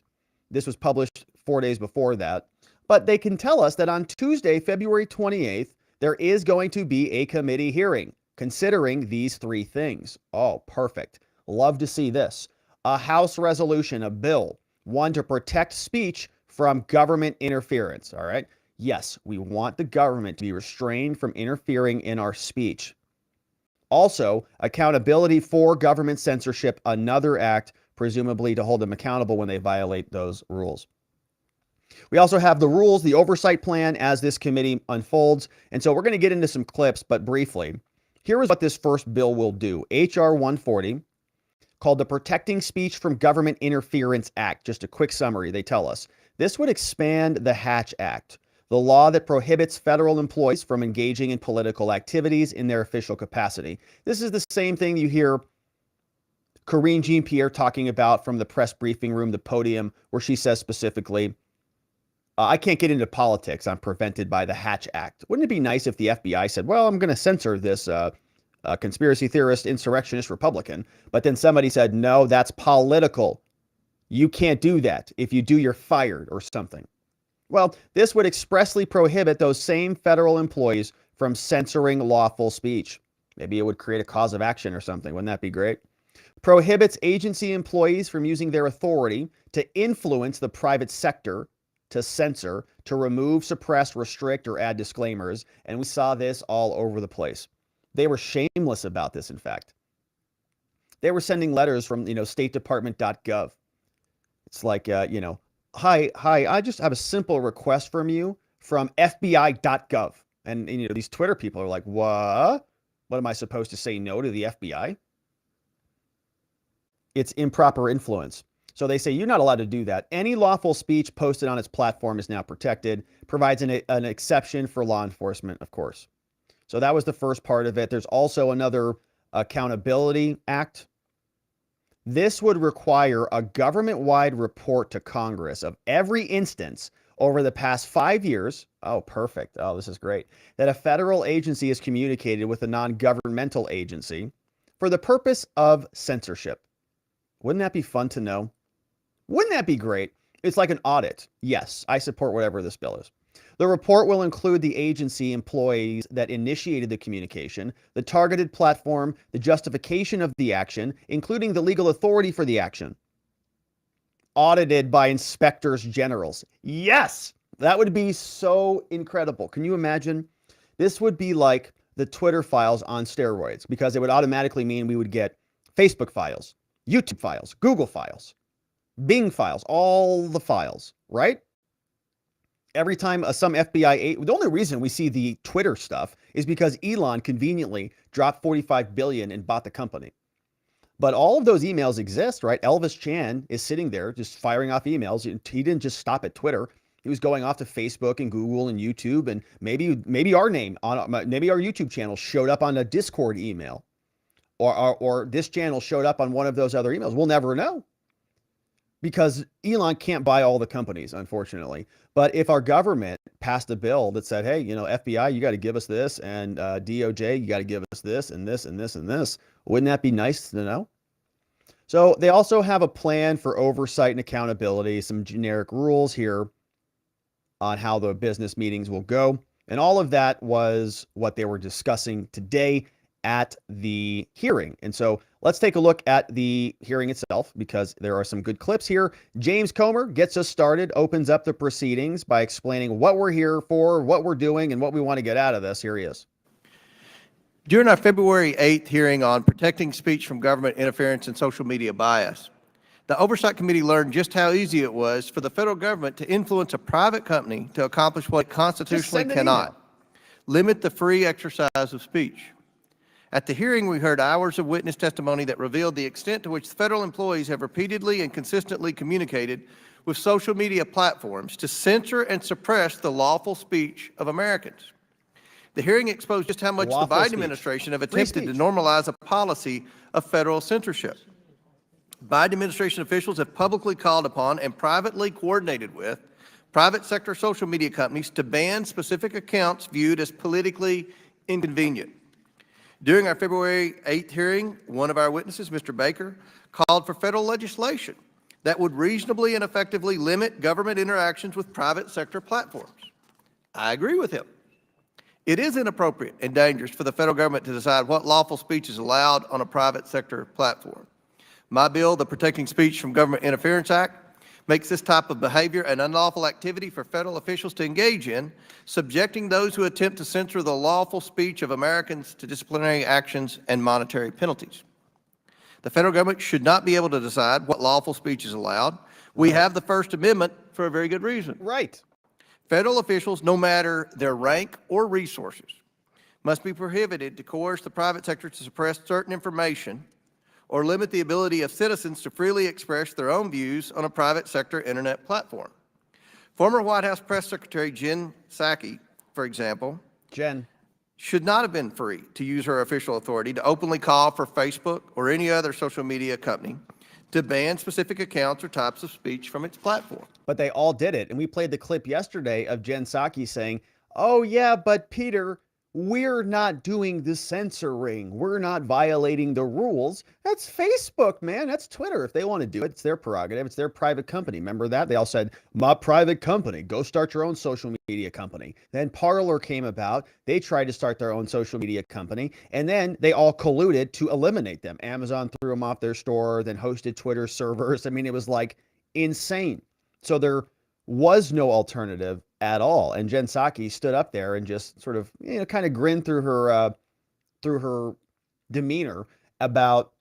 S1: this was published 4 days before that, but they can tell us that on Tuesday, February 28th, there is going to be a committee hearing considering these three things. Oh, perfect. Love to see this. A House resolution, a bill, one to protect speech from government interference. All right. Yes, we want the government to be restrained from interfering in our speech. Also, accountability for government censorship, another act, presumably to hold them accountable when they violate those rules. We also have the rules, the oversight plan as this committee unfolds. And so we're going to get into some clips, but briefly, here is what this first bill will do. H.R. 140, called the Protecting Speech from Government Interference Act. Just a quick summary, they tell us. This would expand the Hatch Act, the law that prohibits federal employees from engaging in political activities in their official capacity. This is the same thing you hear Karine Jean-Pierre talking about from the press briefing room, the podium, where she says specifically, I can't get into politics. I'm prevented by the Hatch Act. Wouldn't it be nice if the FBI said, well, I'm going to censor this conspiracy theorist, insurrectionist Republican, but then somebody said, no, that's political. You can't do that. If you do, you're fired or something. Well, this would expressly prohibit those same federal employees from censoring lawful speech. Maybe it would create a cause of action or something. Wouldn't that be great? Prohibits agency employees from using their authority to influence the private sector, to censor, to remove, suppress, restrict, or add disclaimers. And we saw this all over the place. They were shameless about this, in fact. They were sending letters from, statedepartment.gov. It's like, hi, I just have a simple request from you from FBI.gov. And, these Twitter people are like, what? What am I supposed to say no to the FBI? It's improper influence. So they say you're not allowed to do that. Any lawful speech posted on its platform is now protected, provides an exception for law enforcement, of course. So that was the first part of it. There's also another accountability act. This would require a government-wide report to Congress of every instance over the past 5 years. Oh, perfect. Oh, this is great. That a federal agency has communicated with a non-governmental agency for the purpose of censorship. Wouldn't that be fun to know? Wouldn't that be great? It's like an audit. Yes, I support whatever this bill is. The report will include the agency employees that initiated the communication, the targeted platform, the justification of the action, including the legal authority for the action. Audited by inspectors generals. Yes, that would be so incredible. Can you imagine? This would be like the Twitter files on steroids, because it would automatically mean we would get Facebook files, YouTube files, Google files, Bing files, all the files, right? Every time some FBI, the only reason we see the Twitter stuff is because Elon conveniently dropped $45 billion and bought the company. But all of those emails exist, right? Elvis Chan is sitting there just firing off emails. He didn't just stop at Twitter. He was going off to Facebook and Google and YouTube, and maybe our name on maybe our YouTube channel showed up on a Discord email, or this channel showed up on one of those other emails. We'll never know, because Elon can't buy all the companies, unfortunately. But if our government passed a bill that said, hey, FBI, you got to give us this, and DOJ, you got to give us this and this and this and this, wouldn't that be nice to know? So they also have a plan for oversight and accountability, some generic rules here on how the business meetings will go. And all of that was what they were discussing today at the hearing. And so let's take a look at the hearing itself, because there are some good clips here. James Comer gets us started, opens up the proceedings by explaining what we're here for, what we're doing, and what we want to get out of this. Here he is.
S7: During our February 8th hearing on protecting speech from government interference and social media bias, the Oversight Committee learned just how easy it was for the federal government to influence a private company to accomplish what it constitutionally cannot: limit the free exercise of speech. At the hearing, we heard hours of witness testimony that revealed the extent to which federal employees have repeatedly and consistently communicated with social media platforms to censor and suppress the lawful speech of Americans. The hearing exposed just how much the Biden administration have attempted to normalize a policy of federal censorship. Biden administration officials have publicly called upon and privately coordinated with private sector social media companies to ban specific accounts viewed as politically inconvenient. During our February 8th hearing, one of our witnesses, Mr. Baker, called for federal legislation that would reasonably and effectively limit government interactions with private sector platforms. I agree with him. It is inappropriate and dangerous for the federal government to decide what lawful speech is allowed on a private sector platform. My bill, the Protecting Speech from Government Interference Act, makes this type of behavior an unlawful activity for federal officials to engage in, subjecting those who attempt to censor the lawful speech of Americans to disciplinary actions and monetary penalties. The federal government should not be able to decide what lawful speech is allowed. We have the First Amendment for a very good reason.
S1: Right.
S7: Federal officials, no matter their rank or resources, must be prohibited to coerce the private sector to suppress certain information or limit the ability of citizens to freely express their own views on a private sector internet platform. Former White House Press Secretary Jen Psaki, for example, should not have been free to use her official authority to openly call for Facebook or any other social media company to ban specific accounts or types of speech from its platform.
S1: But they all did it. And we played the clip yesterday of Jen Psaki saying, oh yeah, but Peter, we're not doing the censoring. We're not violating the rules. That's Facebook, man. That's Twitter. If they want to do it, it's their prerogative. It's their private company. Remember that? They all said, my private company. Go start your own social media company. Then Parler came about. They tried to start their own social media company. And then they all colluded to eliminate them. Amazon threw them off their store, then hosted Twitter servers. I mean, it was like insane. So there was no alternative at all. And Jen Psaki stood up there and just sort of, kind of grinned through her demeanor about,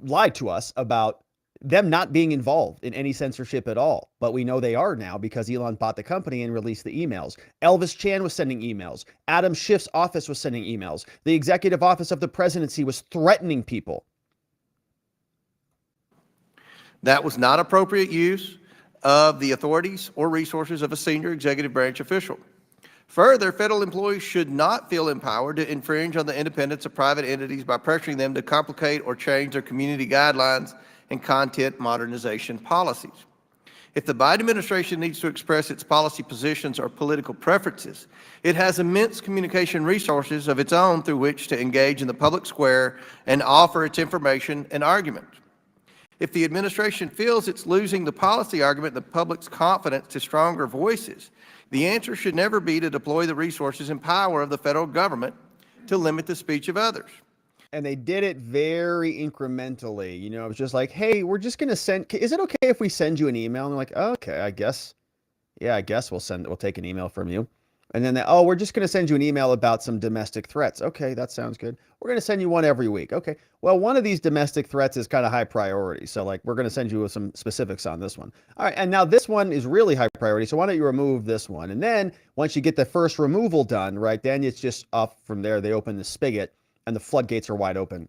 S1: lied to us about them not being involved in any censorship at all. But we know they are now because Elon bought the company and released the emails. Elvis Chan was sending emails. Adam Schiff's office was sending emails. The executive office of the presidency was threatening people.
S7: That was not appropriate use of the authorities or resources of a senior executive branch official. Further, federal employees should not feel empowered to infringe on the independence of private entities by pressuring them to complicate or change their community guidelines and content modernization policies. If the Biden administration needs to express its policy positions or political preferences, it has immense communication resources of its own through which to engage in the public square and offer its information and argument. If the administration feels it's losing the policy argument and the public's confidence to stronger voices, the answer should never be to deploy the resources and power of the federal government to limit the speech of others.
S1: And they did it very incrementally. It was just like, hey, we're just going to send, is it okay if we send you an email? And they're like, oh, okay, I guess we'll take an email from you. And then we're just going to send you an email about some domestic threats. Okay, that sounds good. We're going to send you one every week. Okay, well, one of these domestic threats is kind of high priority. So we're going to send you some specifics on this one. All right, and now this one is really high priority. So why don't you remove this one? And then once you get the first removal done, right, then it's just up from there. They open the spigot and the floodgates are wide open.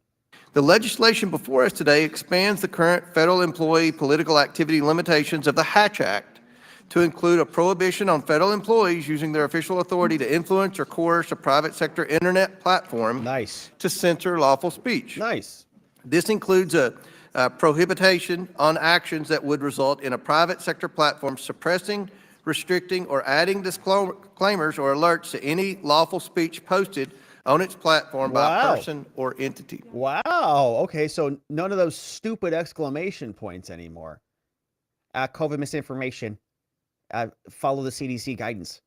S7: The legislation before us today expands the current federal employee political activity limitations of the Hatch Act to include a prohibition on federal employees using their official authority to influence or coerce a private sector internet platform to censor lawful speech. This includes a prohibition on actions that would result in a private sector platform suppressing, restricting, or adding disclaimers or alerts to any lawful speech posted on its platform by person or entity.
S1: Wow. Okay, so none of those stupid exclamation points anymore. COVID misinformation. Follow the CDC guidance.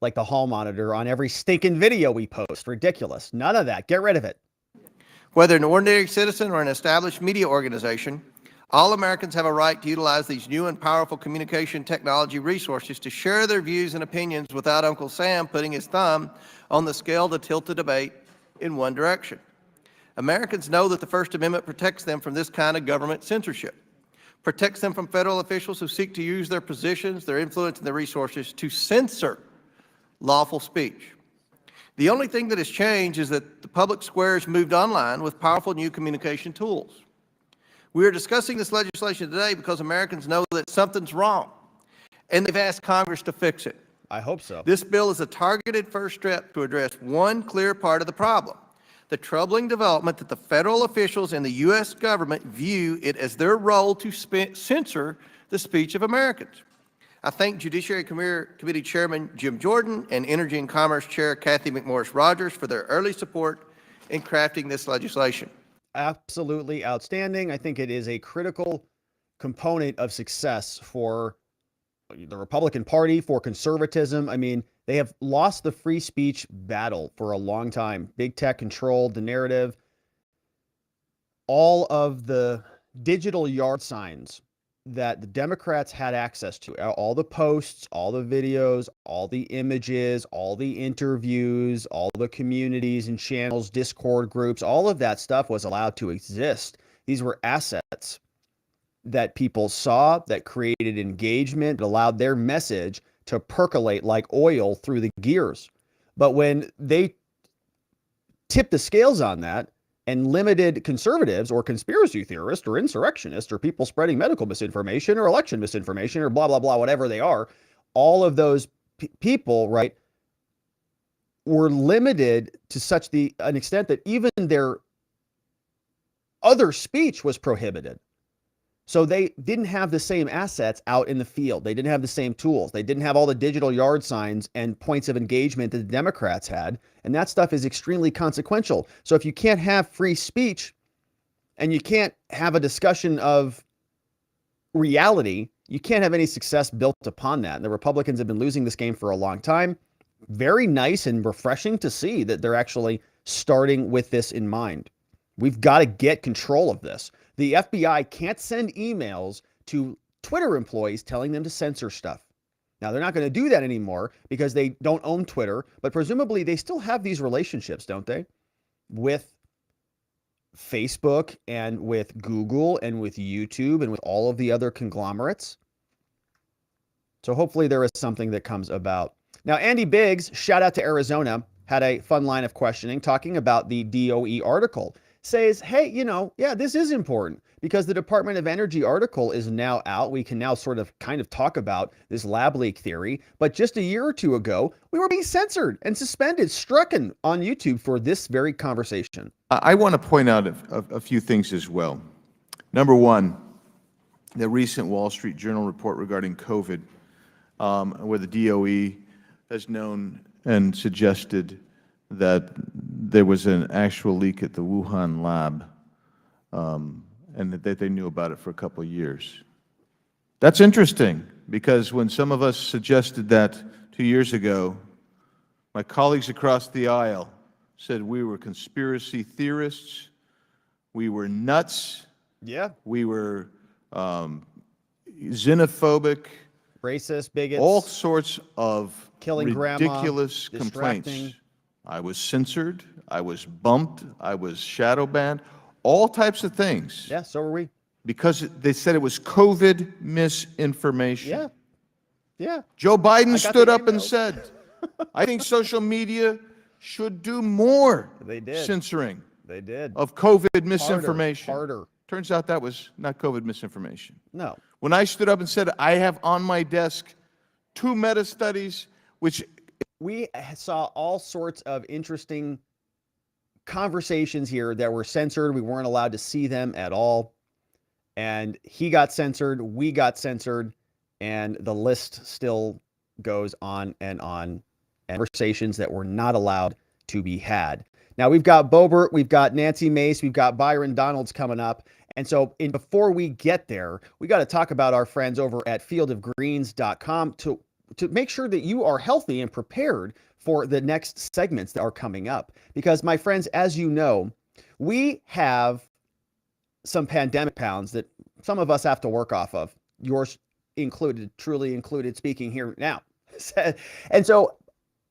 S1: like the hall monitor on every stinking video we post. Ridiculous. None of that. Get rid of it.
S7: Whether an ordinary citizen or an established media organization, all Americans have a right to utilize these new and powerful communication technology resources to share their views and opinions without Uncle Sam putting his thumb on the scale to tilt the debate in one direction. Americans know that the First Amendment protects them from this kind of government censorship, protects them from federal officials who seek to use their positions, their influence, and their resources to censor lawful speech. The only thing that has changed is that the public square has moved online with powerful new communication tools. We are discussing this legislation today because Americans know that something's wrong, and they've asked Congress to fix it.
S1: I hope so.
S7: This bill is a targeted first step to address one clear part of the problem: the troubling development that the federal officials in the U.S. government view it as their role to censor the speech of Americans. I thank Judiciary Committee Chairman Jim Jordan and Energy and Commerce Chair Kathy McMorris Rogers for their early support in crafting this legislation.
S1: Absolutely outstanding. I think it is a critical component of success for the Republican Party, for conservatism. I mean, they have lost the free speech battle for a long time. Big tech controlled the narrative. All of the digital yard signs that the Democrats had access to, all the posts, all the videos, all the images, all the interviews, all the communities and channels, Discord groups, all of that stuff was allowed to exist. These were assets that people saw, that created engagement, that allowed their message to percolate like oil through the gears. But when they tipped the scales on that and limited conservatives or conspiracy theorists or insurrectionists or people spreading medical misinformation or election misinformation or blah, blah, blah, whatever they are, all of those people, right, were limited to such an extent that even their other speech was prohibited. So they didn't have the same assets out in the field. They didn't have the same tools. They didn't have all the digital yard signs and points of engagement that the Democrats had. And that stuff is extremely consequential. So if you can't have free speech and you can't have a discussion of reality, you can't have any success built upon that. And the Republicans have been losing this game for a long time. Very nice and refreshing to see that they're actually starting with this in mind. We've got to get control of this. The FBI can't send emails to Twitter employees telling them to censor stuff. Now, they're not going to do that anymore because they don't own Twitter, but presumably they still have these relationships, don't they? With Facebook and with Google and with YouTube and with all of the other conglomerates. So hopefully there is something that comes about. Now, Andy Biggs, shout out to Arizona, had a fun line of questioning talking about the DOE article. Says, hey, yeah, this is important because the Department of Energy article is now out. We can now kind of talk about this lab leak theory. But just a year or two ago, we were being censored and suspended, stricken on YouTube for this very conversation.
S8: I want to point out a few things as well. Number one, the recent Wall Street Journal report regarding COVID, where the DOE has known and suggested that there was an actual leak at the Wuhan lab, and that they knew about it for a couple of years. That's interesting, because when some of us suggested that 2 years ago, my colleagues across the aisle said we were conspiracy theorists, we were nuts,
S1: yeah,
S8: we were xenophobic,
S1: racist, bigots,
S8: all sorts of
S1: killing
S8: ridiculous
S1: grandma,
S8: complaints. I was censored, I was bumped, I was shadow banned, all types of things.
S1: Yeah, so were we.
S8: Because they said it was COVID misinformation.
S1: Yeah, yeah.
S8: Joe Biden stood up and said, I think social media should do more censoring
S1: They did.
S8: of COVID misinformation.
S1: Harder.
S8: Turns out that was not COVID misinformation.
S1: No.
S8: When I stood up and said, I have on my desk 2 meta-studies which
S1: we saw all sorts of interesting conversations here that were censored. We weren't allowed to see them at all. And he got censored, we got censored, and the list still goes on and on. And conversations that were not allowed to be had. Now, we've got Boebert, we've got Nancy Mace, we've got Byron Donalds coming up. And so before we get there, we got to talk about our friends over at fieldofgreens.com. to make sure that you are healthy and prepared for the next segments that are coming up. Because, my friends, as you know, we have some pandemic pounds that some of us have to work off of, yours included, truly included, speaking here now. And so,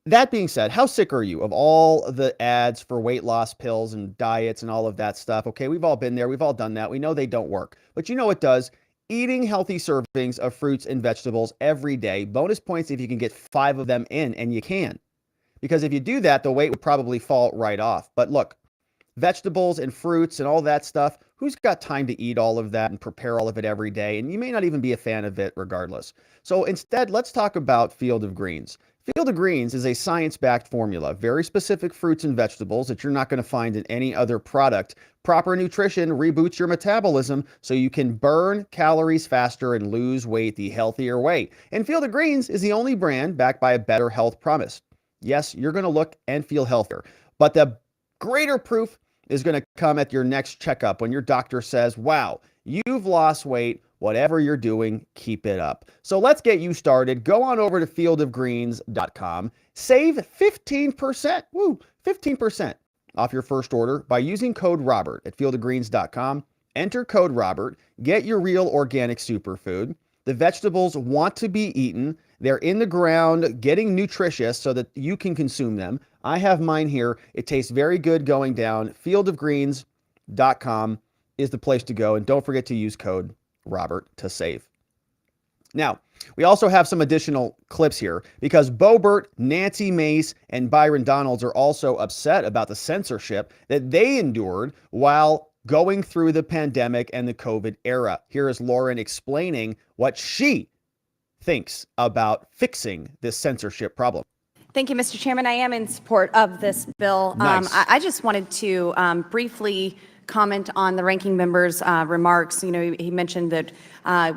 S1: that being said, how sick are you of all the ads for weight loss pills and diets and all of that stuff? Okay, we've all been there. We've all done that. We know they don't work. But you know what does? Eating healthy servings of fruits and vegetables every day. Bonus points if you can get 5 of them in, and you can. Because if you do that, the weight would probably fall right off. But look, vegetables and fruits and all that stuff, who's got time to eat all of that and prepare all of it every day? And you may not even be a fan of it regardless. So instead, let's talk about Field of Greens. Field of Greens is a science-backed formula, very specific fruits and vegetables that you're not going to find in any other product. Proper nutrition reboots your metabolism so you can burn calories faster and lose weight the healthier way. And Field of Greens is the only brand backed by a better health promise. Yes, you're going to look and feel healthier, but the greater proof is going to come at your next checkup when your doctor says, wow, you've lost weight. Whatever you're doing, keep it up. So let's get you started. Go on over to fieldofgreens.com. Save 15%, 15% off your first order by using code Robert at fieldofgreens.com. Enter code Robert. Get your real organic superfood. The vegetables want to be eaten. They're in the ground, getting nutritious so that you can consume them. I have mine here. It tastes very good going down. Fieldofgreens.com is the place to go. And don't forget to use code Robert to save. Now, we also have some additional clips here because Boebert, Nancy Mace, and Byron Donalds are also upset about the censorship that they endured while going through the pandemic and the COVID era. Here is Lauren explaining what she thinks about fixing this censorship problem.
S9: Thank you, Mr. Chairman. I am in support of this bill.
S1: Nice.
S9: I just wanted to briefly comment on the ranking member's remarks. You know, he mentioned that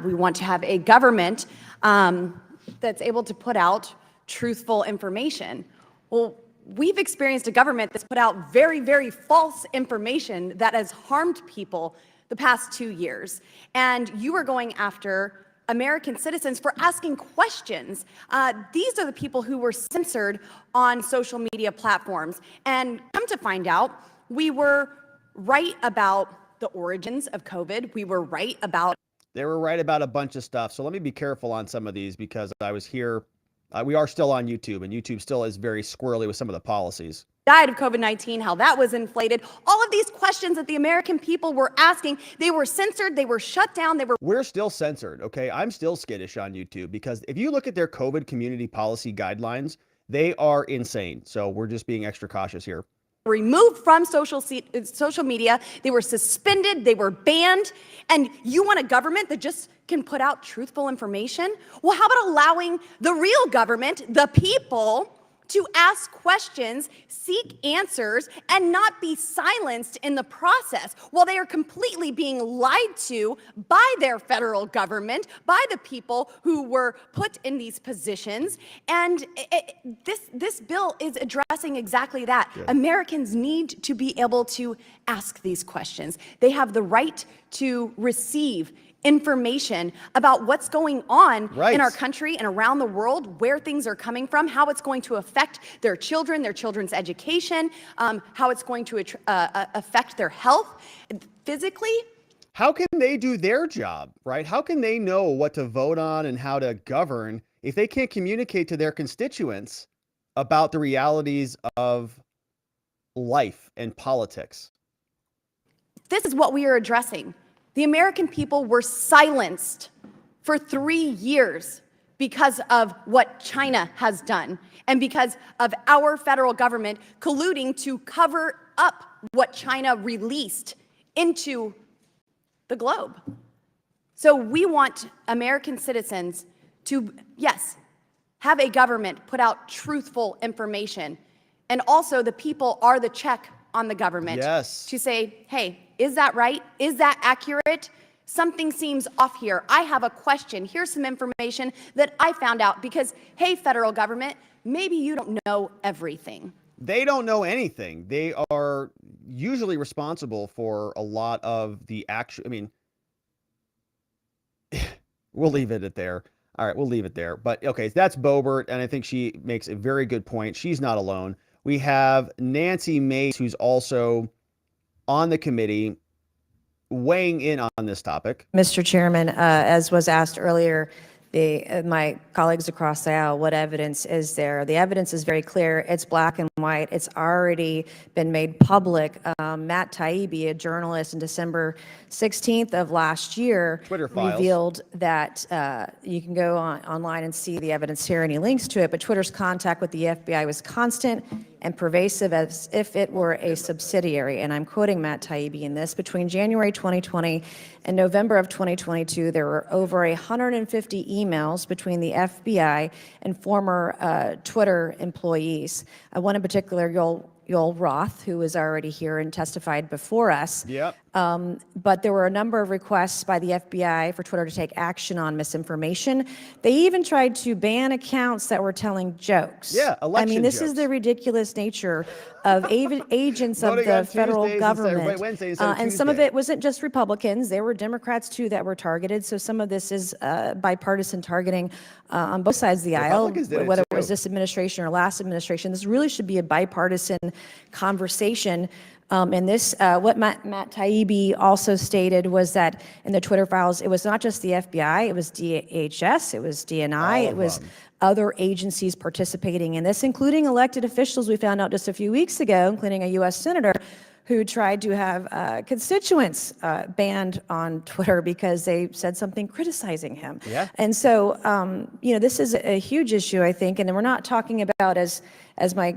S9: we want to have a government that's able to put out truthful information. Well, we've experienced a government that's put out very, very false information that has harmed people the past 2 years. And you are going after American citizens for asking questions. These are the people who were censored on social media platforms. And come to find out, we were right about the origins of COVID. We were right about.
S1: They were right about a bunch of stuff. So let me be careful on some of these because I was here. We are still on YouTube, and YouTube still is very squirrely with some of the policies.
S9: Died of COVID-19, how that was inflated. All of these questions that the American people were asking, they were censored, they were shut down,
S1: We're still censored, okay? I'm still skittish on YouTube because if you look at their COVID community policy guidelines, they are insane. So we're just being extra cautious here.
S9: Removed from social media, they were suspended, they were banned, and you want a government that just can put out truthful information? Well, how about allowing the real government, the people, to ask questions, seek answers, and not be silenced in the process while they are completely being lied to by their federal government, by the people who were put in these positions. And this bill is addressing exactly that.
S1: Good.
S9: Americans need to be able to ask these questions. They have the right to receive information about what's going on in our country and around the world, where things are coming from, how it's going to affect their children, their children's education, how it's going to affect their health physically.
S1: How can they do their job, right? How can they know what to vote on and how to govern if they can't communicate to their constituents about the realities of life and politics?
S9: This is what we are addressing. The American people were silenced for 3 years because of what China has done and because of our federal government colluding to cover up what China released into the globe. So we want American citizens to, yes, have a government put out truthful information. And also the people are the check on the government to say, hey, is that right? Is that accurate? Something seems off here. I have a question. Here's some information that I found out because, hey, federal government, maybe you don't know everything.
S1: They don't know anything. They are usually responsible for a lot of the action. I mean, we'll leave it at there. All right, we'll leave it there. But okay, that's Boebert, and I think she makes a very good point. She's not alone. We have Nancy Mace, who's also on the committee, weighing in on this topic.
S10: Mr. Chairman, as was asked earlier, my colleagues across the aisle, what evidence is there? The evidence is very clear. It's black and white. It's already been made public. Matt Taibbi, a journalist, in December 16th of last year,
S1: Twitter files
S10: revealed that you can go online and see the evidence here, and he links to it, but Twitter's contact with the FBI was constant and pervasive as if it were a subsidiary. And I'm quoting Matt Taibbi in this. Between January 2020 and November of 2022, there were over 150 emails between the FBI and former Twitter employees. One in particular, Joel Roth, who was already here and testified before us.
S1: Yep.
S10: But there were a number of requests by the FBI for Twitter to take action on misinformation. They even tried to ban accounts that were telling jokes.
S1: Yeah, election
S10: I mean, this
S1: jokes.
S10: is the ridiculous nature of agents of
S1: Voting on
S10: the federal
S1: Tuesdays
S10: government.
S1: Wednesday instead of
S10: And some of
S1: Tuesday.
S10: it wasn't just Republicans. There were Democrats, too, that were targeted. So some of this is bipartisan targeting on both sides of the aisle,
S1: Republicans did it,
S10: whether
S1: too.
S10: it was this administration or last administration. This really should be a bipartisan conversation. And this, what Matt Taibbi also stated was that in the Twitter files, it was not just the FBI, it was DHS, it was DNI, it was other agencies participating in this, including elected officials we found out just a few weeks ago, including a U.S. senator who tried to have constituents banned on Twitter because they said something criticizing him.
S1: Yeah.
S10: And so, this is a huge issue, I think, and we're not talking about, as my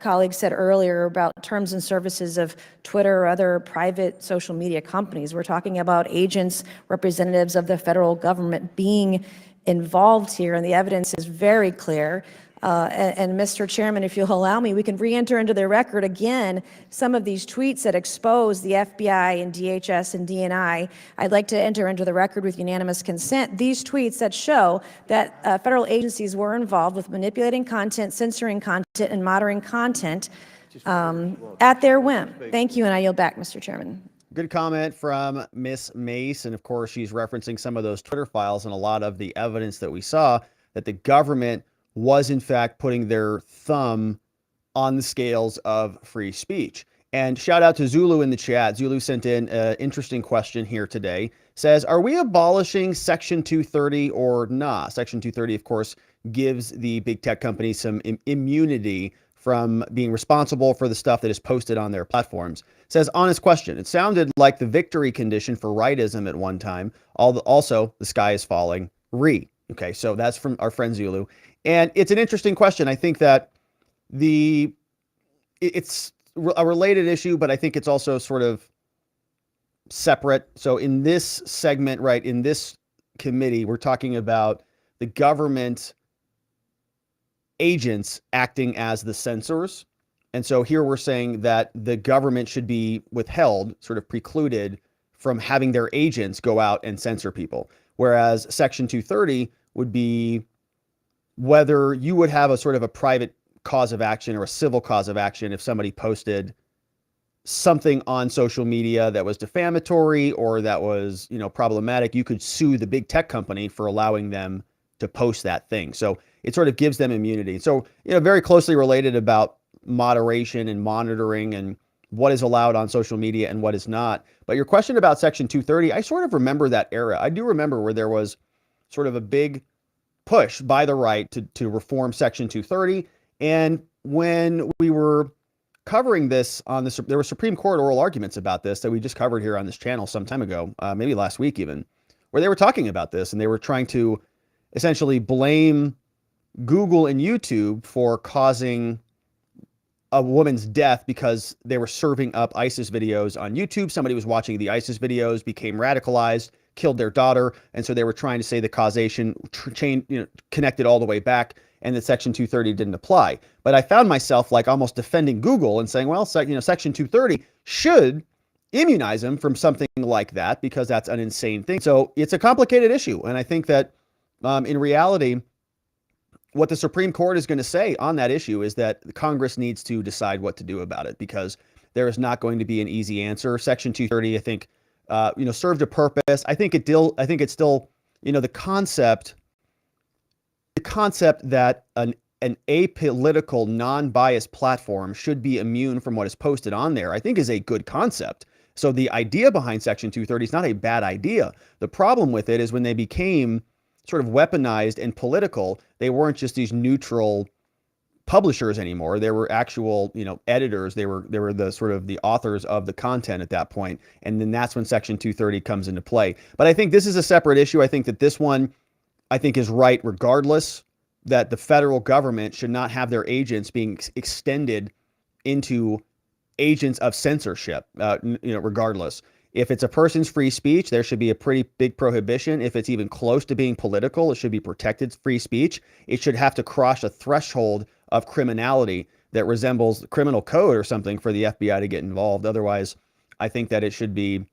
S10: colleague said earlier, about terms and services of Twitter or other private social media companies. We're talking about agents, representatives of the federal government being involved here, and the evidence is very clear. And Mr. Chairman, if you'll allow me, we can re-enter into the record again some of these tweets that expose the FBI and DHS and DNI. I'd like to enter into the record with unanimous consent these tweets that show that federal agencies were involved with manipulating content, censoring content, and monitoring content at their whim. Thank you, and I yield back, Mr. Chairman.
S1: Good comment from Miss Mace, and of course she's referencing some of those Twitter files and a lot of the evidence that we saw that the government was in fact putting their thumb on the scales of free speech. And shout out to Zulu in the chat. Zulu sent in an interesting question here today. Says, are we abolishing Section 230 or not? Section 230, of course, gives the big tech companies some immunity from being responsible for the stuff that is posted on their platforms. Says, honest question. It sounded like the victory condition for rightism at one time. Also, the sky is falling. Okay, so that's from our friend Zulu. And it's an interesting question. I think that it's a related issue, but I think it's also sort of separate. So in this segment, right, in this committee, we're talking about the government agents acting as the censors. And so here we're saying that the government should be withheld, sort of precluded from having their agents go out and censor people. Whereas Section 230 would be whether you would have a sort of a private cause of action or a civil cause of action if somebody posted something on social media that was defamatory or that was, problematic. You could sue the big tech company for allowing them to post that thing. So it sort of gives them immunity. So, very closely related about moderation and monitoring and what is allowed on social media and what is not. But your question about Section 230, I sort of remember that era. I do remember where there was sort of a big push by the right to reform Section 230. And when we were covering this on this, there were Supreme Court oral arguments about this that we just covered here on this channel some time ago, maybe last week even, where they were talking about this and they were trying to essentially blame Google and YouTube for causing a woman's death because they were serving up ISIS videos on YouTube. Somebody was watching the ISIS videos, became radicalized, killed their daughter, and so they were trying to say the causation connected all the way back, and that Section 230 didn't apply. But I found myself like almost defending Google and saying, well, Section 230 should immunize them from something like that because that's an insane thing. So it's a complicated issue, and I think that in reality, what the Supreme Court is going to say on that issue is that Congress needs to decide what to do about it because there is not going to be an easy answer. Section 230, I think, served a purpose. I think it's still, the concept the concept that an apolitical, non-biased platform should be immune from what is posted on there, I think is a good concept. So the idea behind Section 230 is not a bad idea. The problem with it is when they became sort of weaponized and political, they weren't just these neutral publishers anymore. They were actual, editors. They were the sort of the authors of the content at that point. And then that's when Section 230 comes into play. But I think this is a separate issue. I think that this one, is right regardless, that the federal government should not have their agents being extended into agents of censorship, regardless. If it's a person's free speech, there should be a pretty big prohibition. If it's even close to being political, it should be protected free speech. It should have to cross a threshold of criminality that resembles the criminal code or something for the FBI to get involved. Otherwise, I think that it should be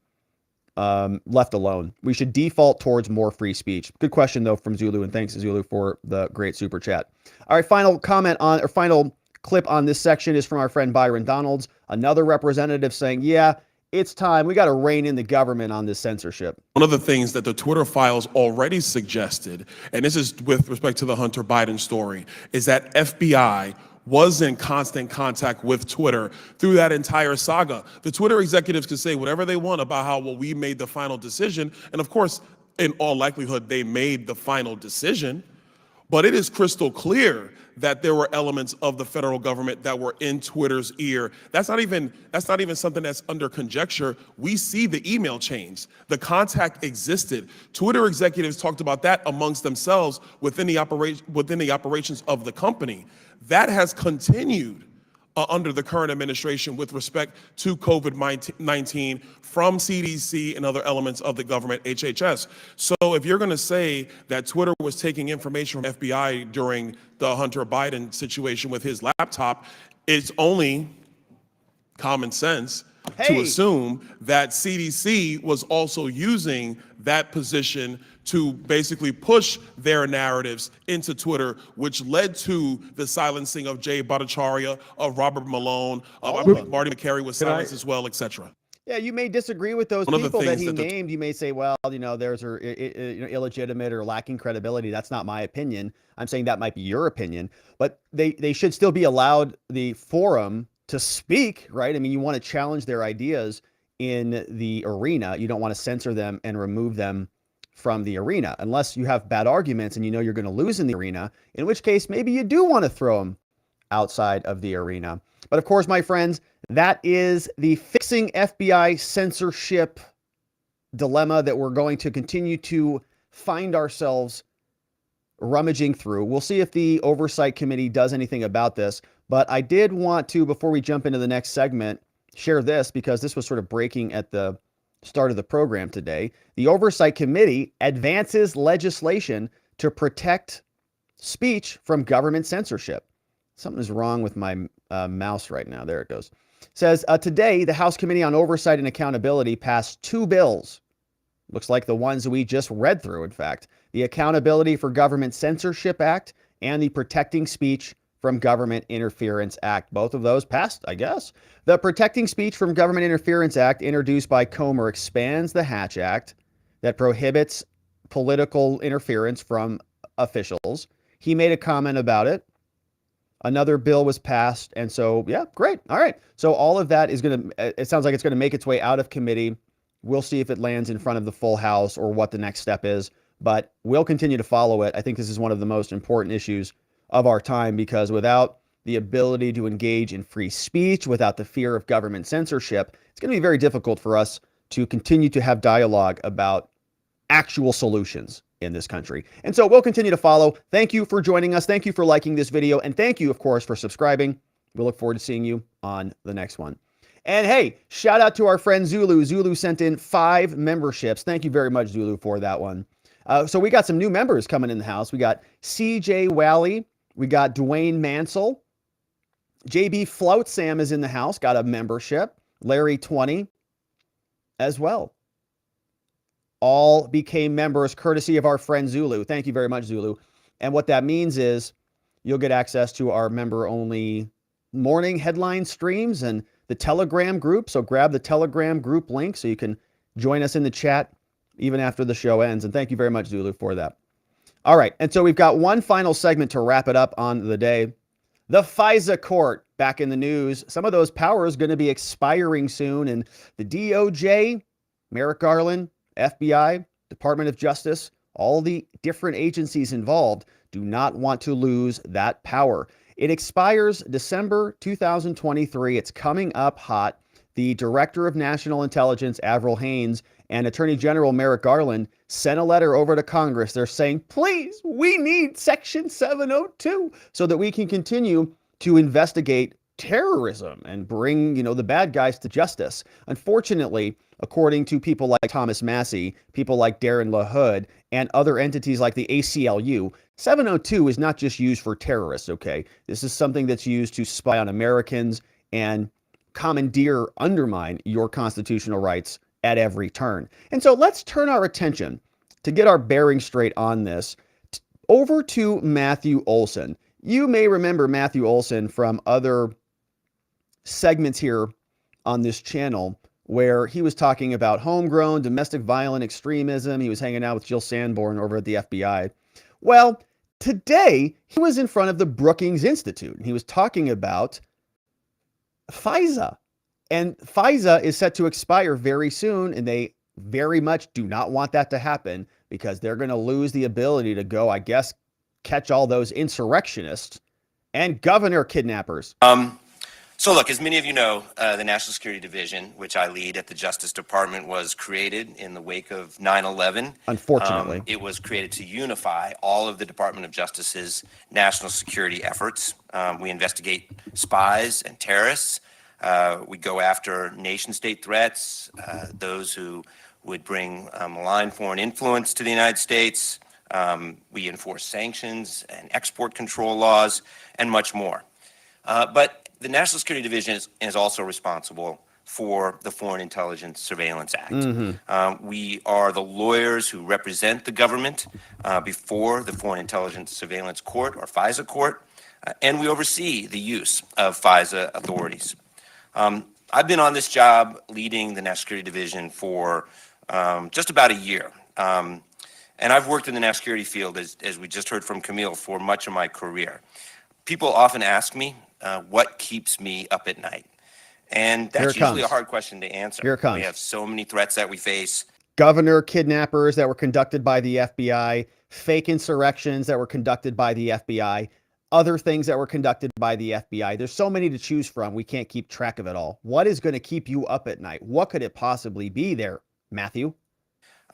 S1: left alone. We should default towards more free speech. Good question, though, from Zulu, and thanks, Zulu, for the great super chat. All right, final clip on this section is from our friend Byron Donalds, another representative saying, yeah, it's time. We got to rein in the government on this censorship.
S11: One of the things that the Twitter files already suggested, and this is with respect to the Hunter Biden story, is that FBI was in constant contact with Twitter through that entire saga. The Twitter executives could say whatever they want about how, well, we made the final decision. And of course, in all likelihood, they made the final decision. But it is crystal clear that there were elements of the federal government that were in Twitter's ear. That's not even something that's under conjecture. We see the email chains. The contact existed. Twitter executives talked about that amongst themselves within the operations of the company. That has continued under the current administration with respect to COVID-19 from CDC and other elements of the government, HHS. So if you're going to say that Twitter was taking information from FBI during the Hunter Biden situation with his laptop, it's only common sense to assume that CDC was also using that position to basically push their narratives into Twitter, which led to the silencing of Jay Bhattacharya, of Robert Malone, Marty McCary was silenced as well, etc.
S1: Yeah, you may disagree with those people that he named. You may say, well, theirs are illegitimate or lacking credibility. That's not my opinion. I'm saying that might be your opinion, but they should still be allowed the forum to speak, right? I mean, you want to challenge their ideas in the arena. You don't want to censor them and remove them from the arena unless you have bad arguments and you're going to lose in the arena, in which case maybe you do want to throw them outside of the arena. But of course, my friends, that is the fixing FBI censorship dilemma that we're going to continue to find ourselves rummaging through. We'll see if the Oversight Committee does anything about this. But I did want to, before we jump into the next segment, share this because this was sort of breaking at the start of the program today. The Oversight Committee advances legislation to protect speech from government censorship. Something is wrong with my mouse right now. There it goes. It says, today, the House Committee on Oversight and Accountability passed two bills. Looks like the ones we just read through, in fact. The Accountability for Government Censorship Act and the Protecting Speech from Government Interference Act. Both of those passed, I guess. The Protecting Speech from Government Interference Act, introduced by Comer, expands the Hatch Act that prohibits political interference from officials. He made a comment about it. Another bill was passed. And so, yeah, great. All right. So all of that is going to, it sounds like it's going to make its way out of committee. We'll see if it lands in front of the full House or what the next step is, but we'll continue to follow it. I think this is one of the most important issues of our time, because without the ability to engage in free speech, without the fear of government censorship, it's going to be very difficult for us to continue to have dialogue about actual solutions in this country. And so we'll continue to follow. Thank you for joining us. Thank you for liking this video. And thank you, of course, for subscribing. We'll look forward to seeing you on the next one. And hey, shout out to our friend Zulu. Zulu sent in 5 memberships. Thank you very much, Zulu, for that one. So we got some new members coming in the house. We got CJ Wally. We got Dwayne Mansell. JB Float Sam is in the house, got a membership. Larry 20 as well. All became members courtesy of our friend Zulu. Thank you very much, Zulu. And what that means is you'll get access to our member-only morning headline streams and the Telegram group. So grab the Telegram group link so you can join us in the chat even after the show ends. And thank you very much, Zulu, for that. All right. And so we've got one final segment to wrap it up on the day. The FISA court back in the news. Some of those powers going to be expiring soon. And the DOJ, Merrick Garland, FBI, Department of Justice, all the different agencies involved do not want to lose that power. It expires December 2023. It's coming up hot. The Director of National Intelligence, Avril Haines, and Attorney General Merrick Garland sent a letter over to Congress. They're saying, please, we need Section 702 so that we can continue to investigate terrorism and bring, the bad guys to justice. Unfortunately, according to people like Thomas Massie, people like Darin, LaHood, and other entities like the ACLU, 702 is not just used for terrorists, okay? This is something that's used to spy on Americans and commandeer, undermine your constitutional rights at every turn. And so let's turn our attention to get our bearings straight on this over to Mathew Olsen. You may remember Mathew Olsen from other segments here on this channel where he was talking about homegrown domestic violent extremism. He was hanging out with Jill Sanborn over at the FBI. Well, today he was in front of the Brookings Institute and he was talking about FISA. And FISA is set to expire very soon, and they very much do not want that to happen because they're going to lose the ability to go, I guess, catch all those insurrectionists and governor kidnappers.
S12: So look, as many of you know, the National Security Division, which I lead at the Justice Department, was created in the wake of 9/11.
S1: Unfortunately.
S12: It was created to unify all of the Department of Justice's national security efforts. We investigate spies and terrorists. We go after nation-state threats, those who would bring malign foreign influence to the United States. We enforce sanctions and export control laws and much more. But the National Security Division is also responsible for the Foreign Intelligence Surveillance Act. We are the lawyers who represent the government before the Foreign Intelligence Surveillance Court, or FISA court, and we oversee the use of FISA authorities. I've been on this job leading the National Security Division for just about a year. And I've worked in the national security field, as we just heard from Camille, for much of my career. People often ask me what keeps me up at night. And that's usually a hard question to answer.
S1: Here it comes.
S12: We have so many threats that we face.
S1: Governor kidnappers that were conducted by the FBI, fake insurrections that were conducted by the FBI, other things that were conducted by the FBI. There's so many to choose from. We can't keep track of it all. What is going to keep you up at night? What could it possibly be there, Mathew?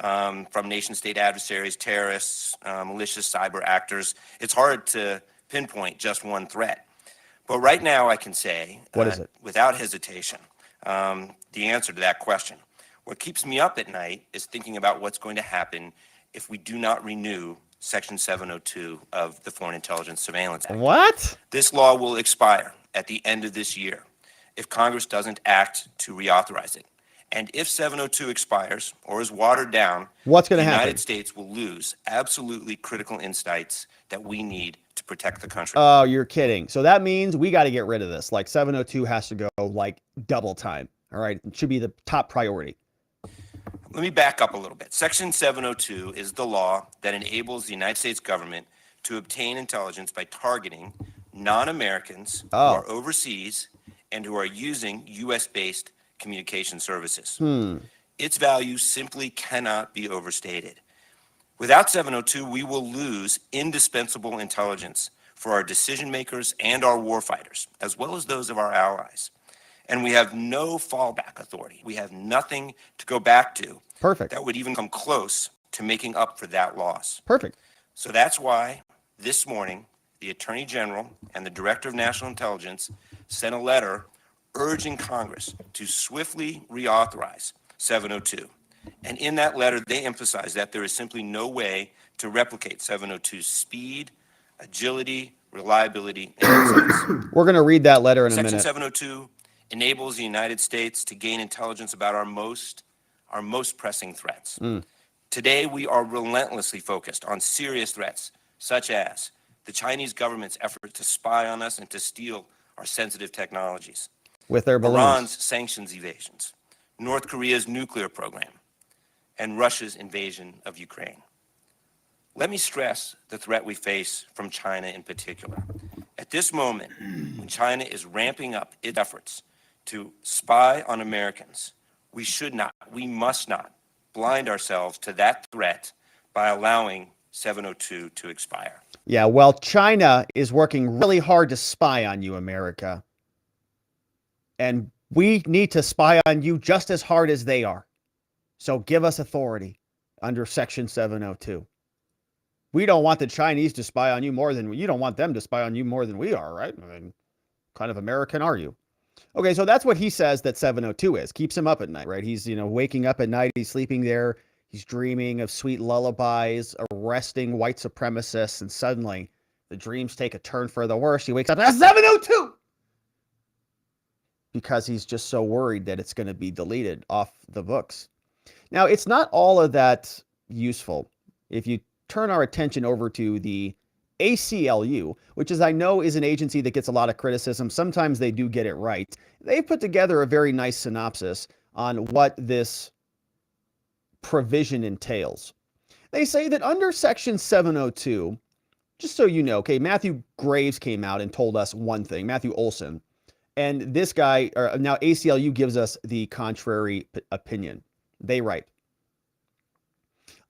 S12: From nation-state adversaries, terrorists, malicious cyber actors. It's hard to pinpoint just one threat. But right now I can say,
S1: what is it?
S12: Without hesitation, the answer to that question. What keeps me up at night is thinking about what's going to happen if we do not renew Section 702 of the Foreign Intelligence Surveillance Act.
S1: What?
S12: This law will expire at the end of this year if Congress doesn't act to reauthorize it. And if 702 expires or is watered down,
S1: what's going to happen?
S12: The United States will lose absolutely critical insights that we need to protect the country.
S1: Oh, you're kidding. So that means we got to get rid of this. Like 702 has to go like double time. All right. It should be the top priority.
S12: Let me back up a little bit. Section 702 is the law that enables the United States government to obtain intelligence by targeting non-Americans who are overseas and who are using U.S.-based communication services. Its value simply cannot be overstated. Without 702, we will lose indispensable intelligence for our decision makers and our warfighters, as well as those of our allies. And we have no fallback authority. We have nothing to go back to.
S1: Perfect.
S12: That would even come close to making up for that loss.
S1: Perfect.
S12: So that's why this morning, the Attorney General and the Director of National Intelligence sent a letter urging Congress to swiftly reauthorize 702. And in that letter, they emphasize that there is simply no way to replicate 702's speed, agility, reliability, and results.
S1: We're going to read that letter in a minute.
S12: Section 702 enables the United States to gain intelligence about our most pressing threats. Today, we are relentlessly focused on serious threats, such as the Chinese government's effort to spy on us and to steal our sensitive technologies,
S1: with their balloons,
S12: Iran's sanctions evasions, North Korea's nuclear program, and Russia's invasion of Ukraine. Let me stress the threat we face from China in particular. At this moment, when China is ramping up its efforts to spy on Americans, we must not blind ourselves to that threat by allowing 702 to expire.
S1: Yeah, well, China is working really hard to spy on you, America. And we need to spy on you just as hard as they are. So give us authority under Section 702. We don't want the Chinese to spy on you more than you don't want them to spy on you more than we are, right? I mean, what kind of American are you? Okay, so that's what he says that 702 is. Keeps him up at night, right? He's, waking up at night, he's sleeping there, he's dreaming of sweet lullabies, arresting white supremacists, and suddenly the dreams take a turn for the worse. He wakes up at 702! Because he's just so worried that it's going to be deleted off the books. Now, it's not all of that useful. If you turn our attention over to the ACLU, which I know is an agency that gets a lot of criticism. Sometimes they do get it right. They put together a very nice synopsis on what this provision entails. They say that under Section 702, just so you know, okay, Mathew Graves came out and told us one thing, Mathew Olsen, and this guy, now ACLU gives us the contrary opinion. They write,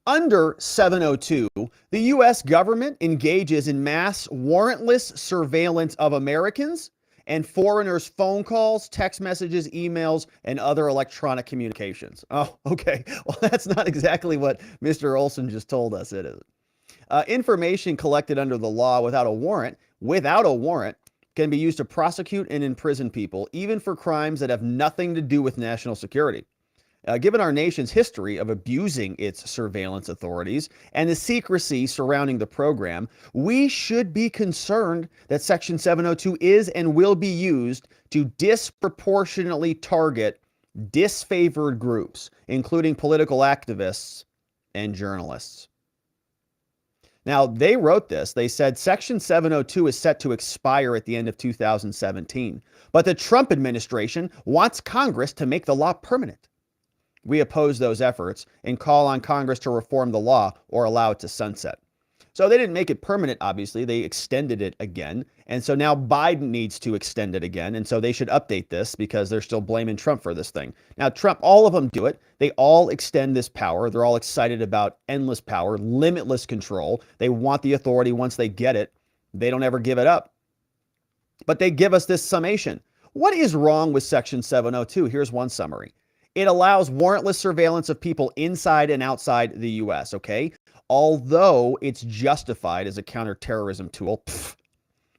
S1: under 702, the U.S. government engages in mass warrantless surveillance of Americans and foreigners' phone calls, text messages, emails, and other electronic communications. Oh, okay. Well, that's not exactly what Mr. Olsen just told us it is. Information collected under the law without a warrant, can be used to prosecute and imprison people, even for crimes that have nothing to do with national security. Given our nation's history of abusing its surveillance authorities and the secrecy surrounding the program, we should be concerned that Section 702 is and will be used to disproportionately target disfavored groups, including political activists and journalists. Now, they wrote this. They said Section 702 is set to expire at the end of 2017, but the Trump administration wants Congress to make the law permanent. We oppose those efforts and call on Congress to reform the law or allow it to sunset. So they didn't make it permanent, obviously. They extended it again. And so now Biden needs to extend it again. And so they should update this because they're still blaming Trump for this thing. Now, Trump, all of them do it. They all extend this power. They're all excited about endless power, limitless control. They want the authority once they get it. They don't ever give it up. But they give us this summation. What is wrong with Section 702? Here's one summary. It allows warrantless surveillance of people inside and outside the U.S., okay? Although it's justified as a counterterrorism tool,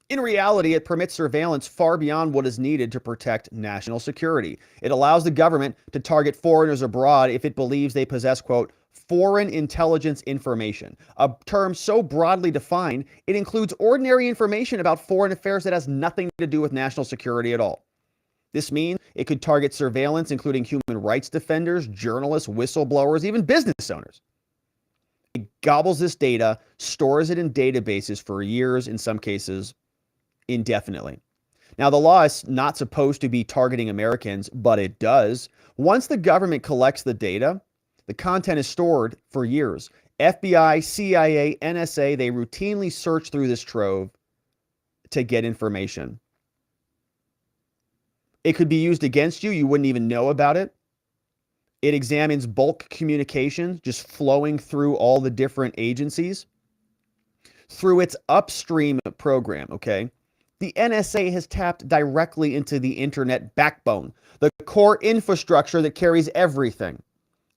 S1: in reality, it permits surveillance far beyond what is needed to protect national security. It allows the government to target foreigners abroad if it believes they possess, quote, foreign intelligence information, a term so broadly defined, it includes ordinary information about foreign affairs that has nothing to do with national security at all. This means it could target surveillance, including human rights defenders, journalists, whistleblowers, even business owners. It gobbles this data, stores it in databases for years, in some cases, indefinitely. Now, the law is not supposed to be targeting Americans, but it does. Once the government collects the data, the content is stored for years. FBI, CIA, NSA, they routinely search through this trove to get information. It could be used against you. You wouldn't even know about it. It examines bulk communications just flowing through all the different agencies. Through its upstream program, okay? The NSA has tapped directly into the internet backbone, the core infrastructure that carries everything.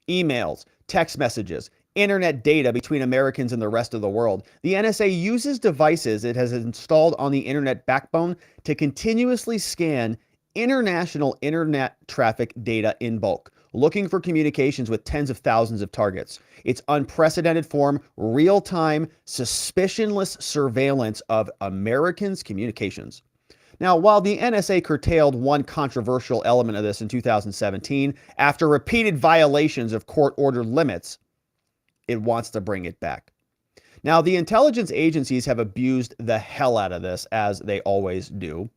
S1: Emails, text messages, internet data between Americans and the rest of the world. The NSA uses devices it has installed on the internet backbone to continuously scan international internet traffic data in bulk, looking for communications with tens of thousands of targets. It's unprecedented form, real-time, suspicionless surveillance of Americans' communications. Now, while the NSA curtailed one controversial element of this in 2017, after repeated violations of court-ordered limits, it wants to bring it back. Now, the intelligence agencies have abused the hell out of this, as they always do.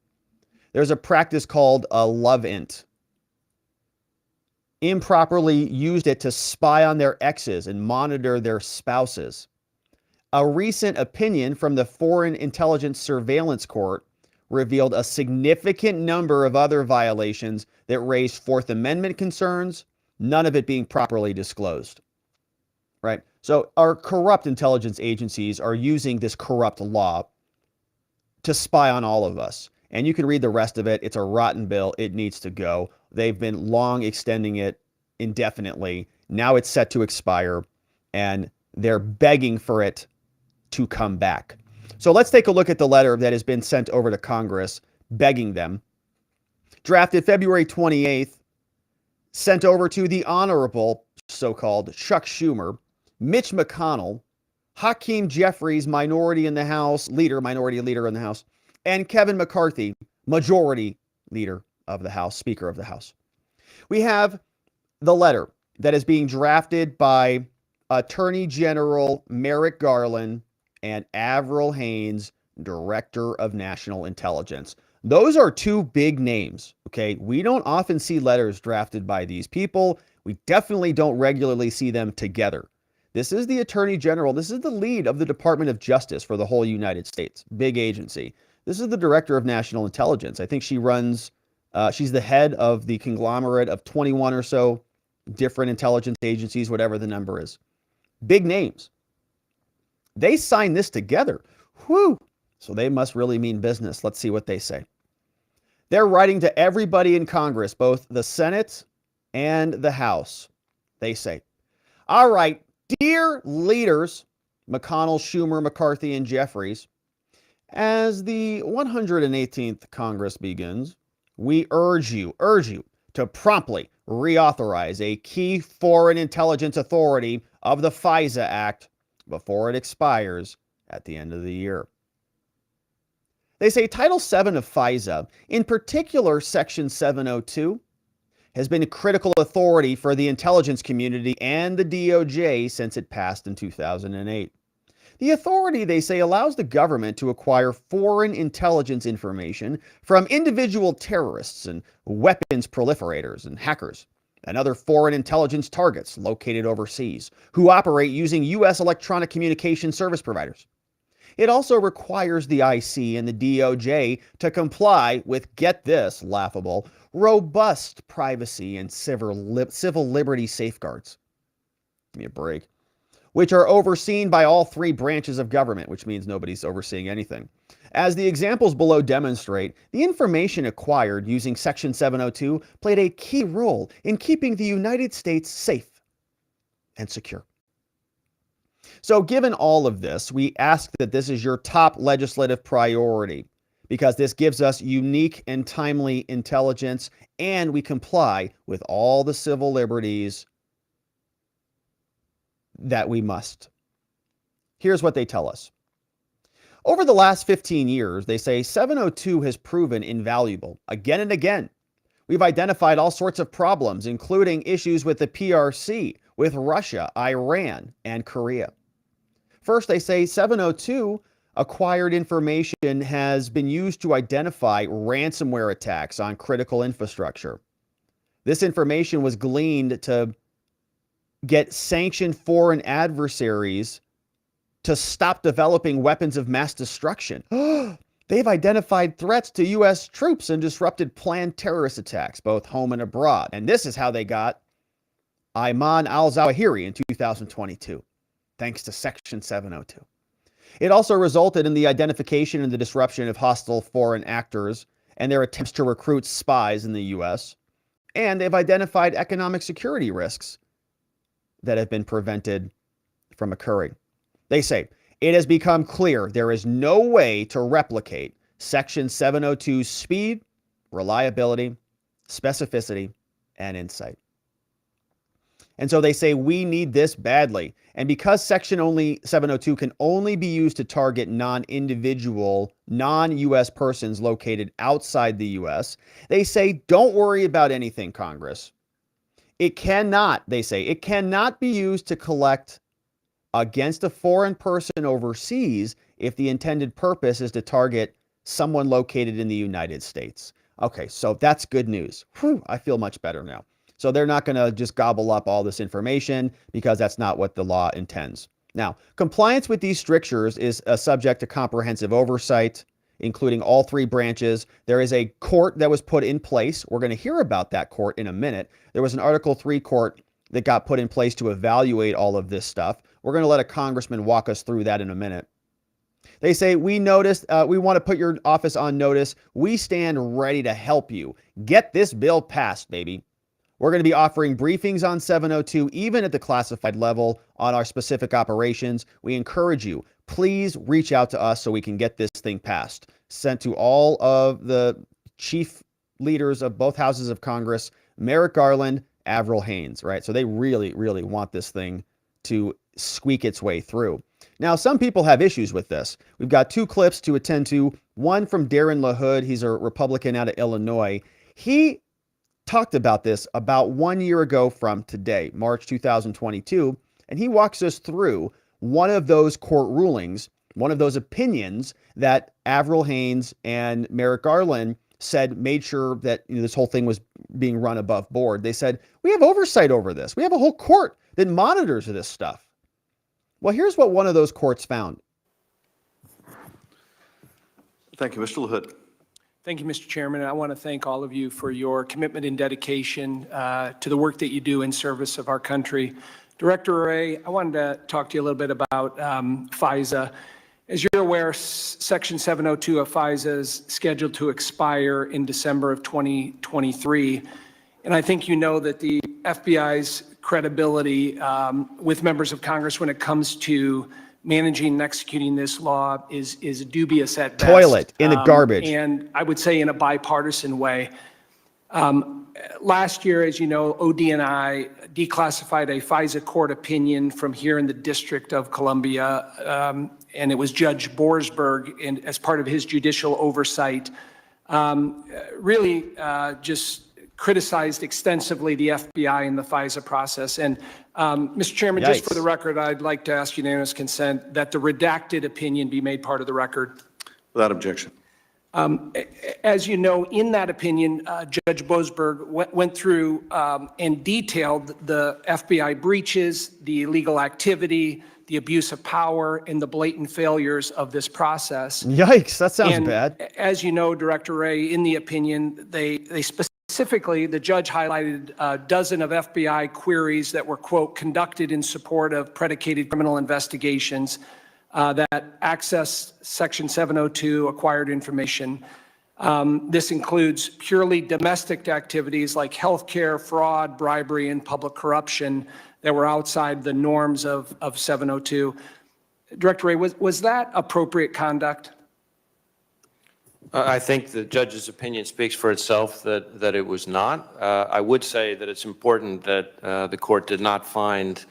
S1: There's a practice called a love-int. Improperly used it to spy on their exes and monitor their spouses. A recent opinion from the Foreign Intelligence Surveillance Court revealed a significant number of other violations that raised Fourth Amendment concerns, none of it being properly disclosed. Right? So our corrupt intelligence agencies are using this corrupt law to spy on all of us. And you can read the rest of it. It's a rotten bill. It needs to go. They've been long extending it indefinitely. Now it's set to expire, and they're begging for it to come back. So let's take a look at the letter that has been sent over to Congress, begging them. Drafted February 28th, sent over to the Honorable, so-called Chuck Schumer, Mitch McConnell, Hakeem Jeffries, minority leader in the House, and Kevin McCarthy, majority leader of the House, Speaker of the House. We have the letter that is being drafted by Attorney General Merrick Garland and Avril Haines, Director of National Intelligence. Those are two big names, okay? We don't often see letters drafted by these people. We definitely don't regularly see them together. This is the Attorney General. This is the lead of the Department of Justice for the whole United States. Big agency. This is the Director of National Intelligence. I think she runs, she's the head of the conglomerate of 21 or so different intelligence agencies, whatever the number is. Big names. They signed this together. Whew. So they must really mean business. Let's see what they say. They're writing to everybody in Congress, both the Senate and the House. They say, all right, dear leaders, McConnell, Schumer, McCarthy, and Jeffries, as the 118th Congress begins, we urge you to promptly reauthorize a key foreign intelligence authority of the FISA Act before it expires at the end of the year. They say Title VII of FISA, in particular Section 702, has been a critical authority for the intelligence community and the DOJ since it passed in 2008. The authority, they say, allows the government to acquire foreign intelligence information from individual terrorists and weapons proliferators and hackers and other foreign intelligence targets located overseas who operate using U.S. electronic communication service providers. It also requires the IC and the DOJ to comply with, get this, laughable, robust privacy and civil liberty safeguards. Give me a break. Which are overseen by all three branches of government, which means nobody's overseeing anything. As the examples below demonstrate, the information acquired using Section 702 played a key role in keeping the United States safe and secure. So given all of this, we ask that this is your top legislative priority because this gives us unique and timely intelligence and we comply with all the civil liberties that we must. Here's what they tell us. Over the last 15 years, they say 702 has proven invaluable again and again. We've identified all sorts of problems, including issues with the PRC, with Russia, Iran, and Korea. First, they say 702 acquired information has been used to identify ransomware attacks on critical infrastructure. This information was gleaned to get sanctioned foreign adversaries to stop developing weapons of mass destruction. They've identified threats to U.S. troops and disrupted planned terrorist attacks, both home and abroad. And this is how they got Ayman al-Zawahiri in 2022, thanks to Section 702. It also resulted in the identification and the disruption of hostile foreign actors and their attempts to recruit spies in the U.S. And they've identified economic security risks that have been prevented from occurring. They say, it has become clear there is no way to replicate Section 702's speed, reliability, specificity, and insight. And so they say we need this badly. And because Section 702 can only be used to target non-individual, non-U.S. persons located outside the U.S., they say, don't worry about anything, Congress. It cannot, they say, it cannot be used to collect against a foreign person overseas if the intended purpose is to target someone located in the United States. Okay, so that's good news. Whew, I feel much better now. So they're not going to just gobble up all this information because that's not what the law intends. Now, compliance with these strictures is subject to comprehensive oversight, including all three branches. There is a court that was put in place. We're going to hear about that court in a minute. There was an Article 3 court that got put in place to evaluate all of this stuff. We're going to let a congressman walk us through that in a minute. They say, we noticed, we want to put your office on notice. We stand ready to help you. Get this bill passed, baby. We're going to be offering briefings on 702, even at the classified level, on our specific operations. We encourage you, please reach out to us so we can get this thing passed. Sent to all of the chief leaders of both houses of Congress, Merrick Garland, Avril Haines, right? So they really, really want this thing to squeak its way through. Now, some people have issues with this. We've got two clips to attend to. One from Darin LaHood. He's a Republican out of Illinois. He talked about this about 1 year ago from today, March 2022, and he walks us through one of those court rulings, one of those opinions that Avril Haines and Merrick Garland said made sure that this whole thing was being run above board. They said, we have oversight over this. We have a whole court that monitors this stuff. Well, here's what one of those courts found.
S13: Thank you, Mr. LaHood. Thank you, Mr. Chairman. And I want to thank all of you for your commitment and dedication to the work that you do in service of our country. Director Wray, I wanted to talk to you a little bit about FISA. As you're aware, Section 702 of FISA is scheduled to expire in December of 2023. And I think you know that the FBI's credibility with members of Congress when it comes to managing and executing this law is dubious at best.
S1: Toilet in the garbage.
S13: And I would say in a bipartisan way. Last year, as you know, DNI declassified a FISA court opinion from here in the District of Columbia, and it was Judge Boebert, as part of his judicial oversight, really just criticized extensively the FBI and the FISA process. And Mr. Chairman, just for the record, I'd like to ask unanimous consent that the redacted opinion be made part of the record.
S14: Without objection.
S13: As you know, in that opinion, Judge Boebert went through and detailed the FBI breaches, the illegal activity, the abuse of power, and the blatant failures of this process.
S1: Yikes, that sounds bad.
S13: As you know, Director Wray, in the opinion, they specifically, the judge highlighted a dozen of FBI queries that were, quote, conducted in support of predicated criminal investigations that access Section 702 acquired information. This includes purely domestic activities like healthcare, fraud, bribery, and public corruption that were outside the norms of 702. Director Wray, was that appropriate conduct?
S14: I think the judge's opinion speaks for itself that it was not. I would say that it's important that the court did not find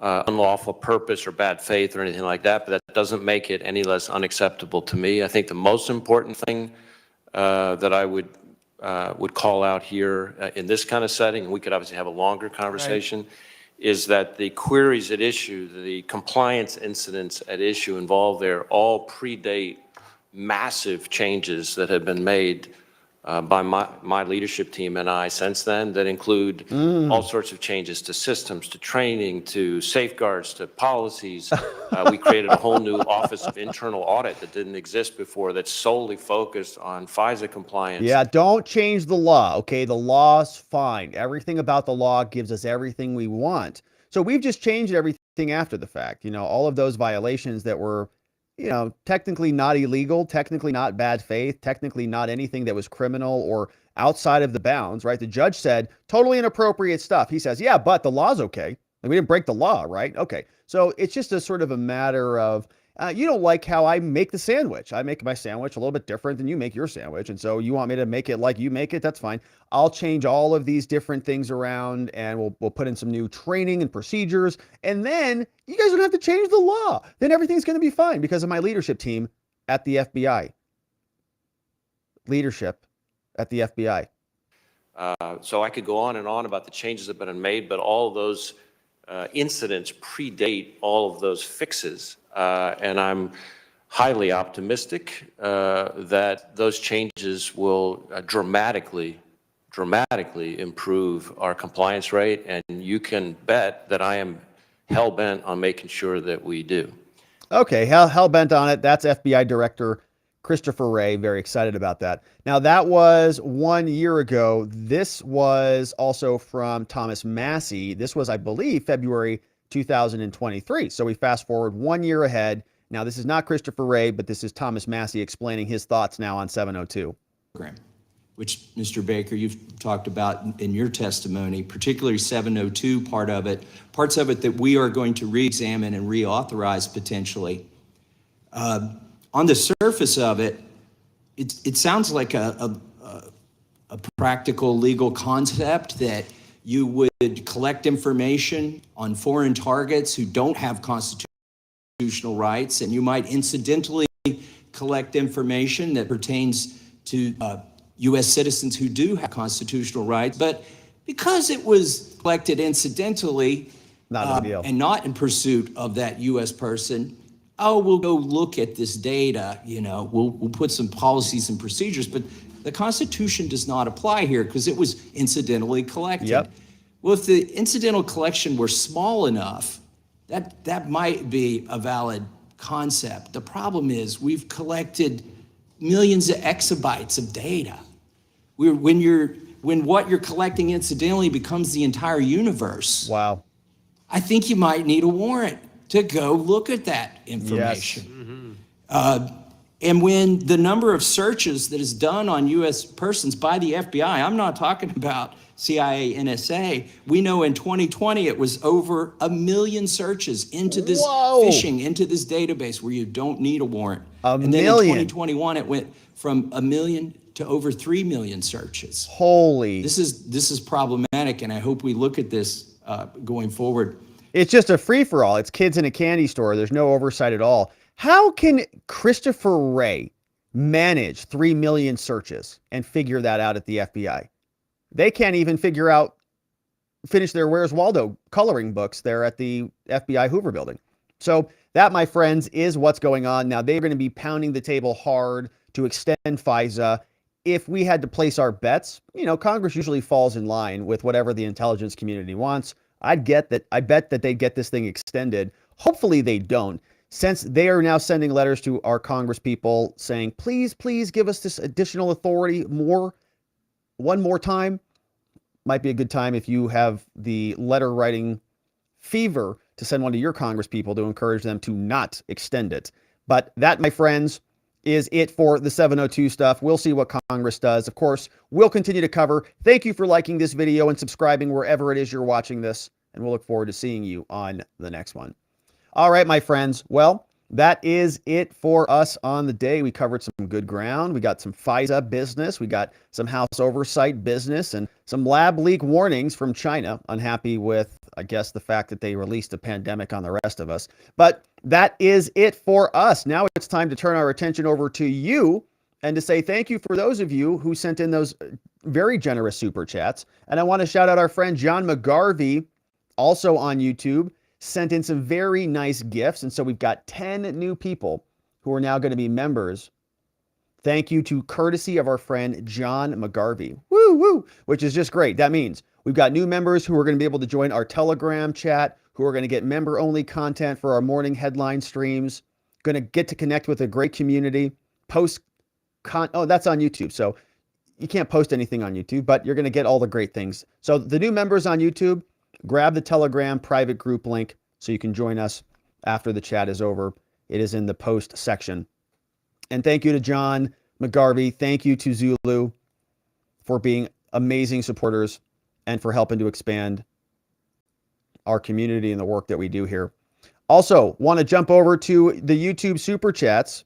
S14: unlawful purpose or bad faith or anything like that, but that doesn't make it any less unacceptable to me. I think the most important thing that I would call out here in this kind of setting, and we could obviously have a longer conversation, is that the queries at issue, the compliance incidents at issue involved there all predate massive changes that have been made by my leadership team and I since then that include all sorts of changes to systems, to training, to safeguards, to policies. We created a whole new Office of Internal Audit that didn't exist before that's solely focused on FISA compliance.
S1: Yeah, don't change the law, okay? The law's fine. Everything about the law gives us everything we want. So we've just changed everything after the fact. You know, all of those violations that were, you know, technically not illegal, technically not bad faith, technically not anything that was criminal or outside of the bounds, right? The judge said totally inappropriate stuff. He says, yeah, but the law's okay. Like, we didn't break the law, right? Okay. So it's just a sort of a matter of, you don't like how I make the sandwich. I make my sandwich a little bit different than you make your sandwich. And so you want me to make it like you make it. That's fine. I'll change all of these different things around and we'll put in some new training and procedures. And then you guys don't have to change the law. Then everything's going to be fine because of my leadership team at the FBI. Leadership at the FBI.
S14: So I could go on and on about the changes that have been made, but all of those incidents predate all of those fixes. And I'm highly optimistic that those changes will dramatically improve our compliance rate. And you can bet that I am hell-bent on making sure that we do.
S1: Okay, hell bent on it. That's FBI Director Christopher Wray. Very excited about that. Now, that was 1 year ago. This was also from Thomas Massie. This was, I believe, February 2023. So we fast forward 1 year ahead. Now, this is not Christopher Wray, but this is Thomas Massie explaining his thoughts now on 702.
S15: Which, Mr. Baker, you've talked about in your testimony, particularly 702 parts of it that we are going to re-examine and reauthorize potentially. On the surface of it, it sounds like a practical legal concept that you would collect information on foreign targets who don't have constitutional rights, and you might incidentally collect information that pertains to U.S. citizens who do have constitutional rights. But because it was collected incidentally and not in pursuit of that U.S. person, we'll go look at this data, we'll put some policies and procedures, but the Constitution does not apply here because it was incidentally collected.
S1: Yep.
S15: Well, if the incidental collection were small enough, that might be a valid concept. The problem is we've collected millions of exabytes of data. When what you're collecting incidentally becomes the entire universe.
S1: Wow.
S15: I think you might need a warrant to go look at that information. Yes. And when the number of searches that is done on U.S. persons by the FBI, I'm not talking about CIA, NSA. We know in 2020 it was over 1 million searches into this phishing, into this database where you don't need a warrant. And then in 2021 it went from 1 million to over 3 million searches.
S1: Holy.
S15: This is problematic, and I hope we look at this going forward.
S1: It's just a free-for-all. It's kids in a candy store. There's no oversight at all. How can Christopher Wray manage 3 million searches and figure that out at the FBI? They can't even finish their Where's Waldo coloring books there at the FBI Hoover building. So that, my friends, is what's going on. Now, they're going to be pounding the table hard to extend FISA. If we had to place our bets, Congress usually falls in line with whatever the intelligence community wants. I bet that they get this thing extended. Hopefully they don't, since they are now sending letters to our Congress people saying, please, please give us this additional authority one more time. Might be a good time if you have the letter writing fever to send one to your Congress people to encourage them to not extend it. But that, my friends, is it for the 702 stuff. We'll see what Congress does. Of course, we'll continue to cover. Thank you for liking this video and subscribing wherever it is you're watching this, and we'll look forward to seeing you on the next one. All right, my friends. Well, that is it for us on the day. We covered some good ground. We got some FISA business. We got some House Oversight business and some lab leak warnings from China. Unhappy with, I guess, the fact that they released a pandemic on the rest of us. But that is it for us. Now it's time to turn our attention over to you and to say thank you for those of you who sent in those very generous super chats. And I want to shout out our friend John McGarvey, also on YouTube, sent in some very nice gifts. And so we've got 10 new people who are now going to be members. Thank you to courtesy of our friend John McGarvey. Woo, woo, which is just great. That means we've got new members who are going to be able to join our Telegram chat, who are going to get member-only content for our morning headline streams, going to get to connect with a great community, oh, that's on YouTube. So you can't post anything on YouTube, but you're going to get all the great things. So the new members on YouTube, grab the Telegram private group link so you can join us after the chat is over. It is in the post section. And thank you to John McGarvey. Thank you to Zulu for being amazing supporters and for helping to expand our community and the work that we do here. Also, want to jump over to the YouTube super chats.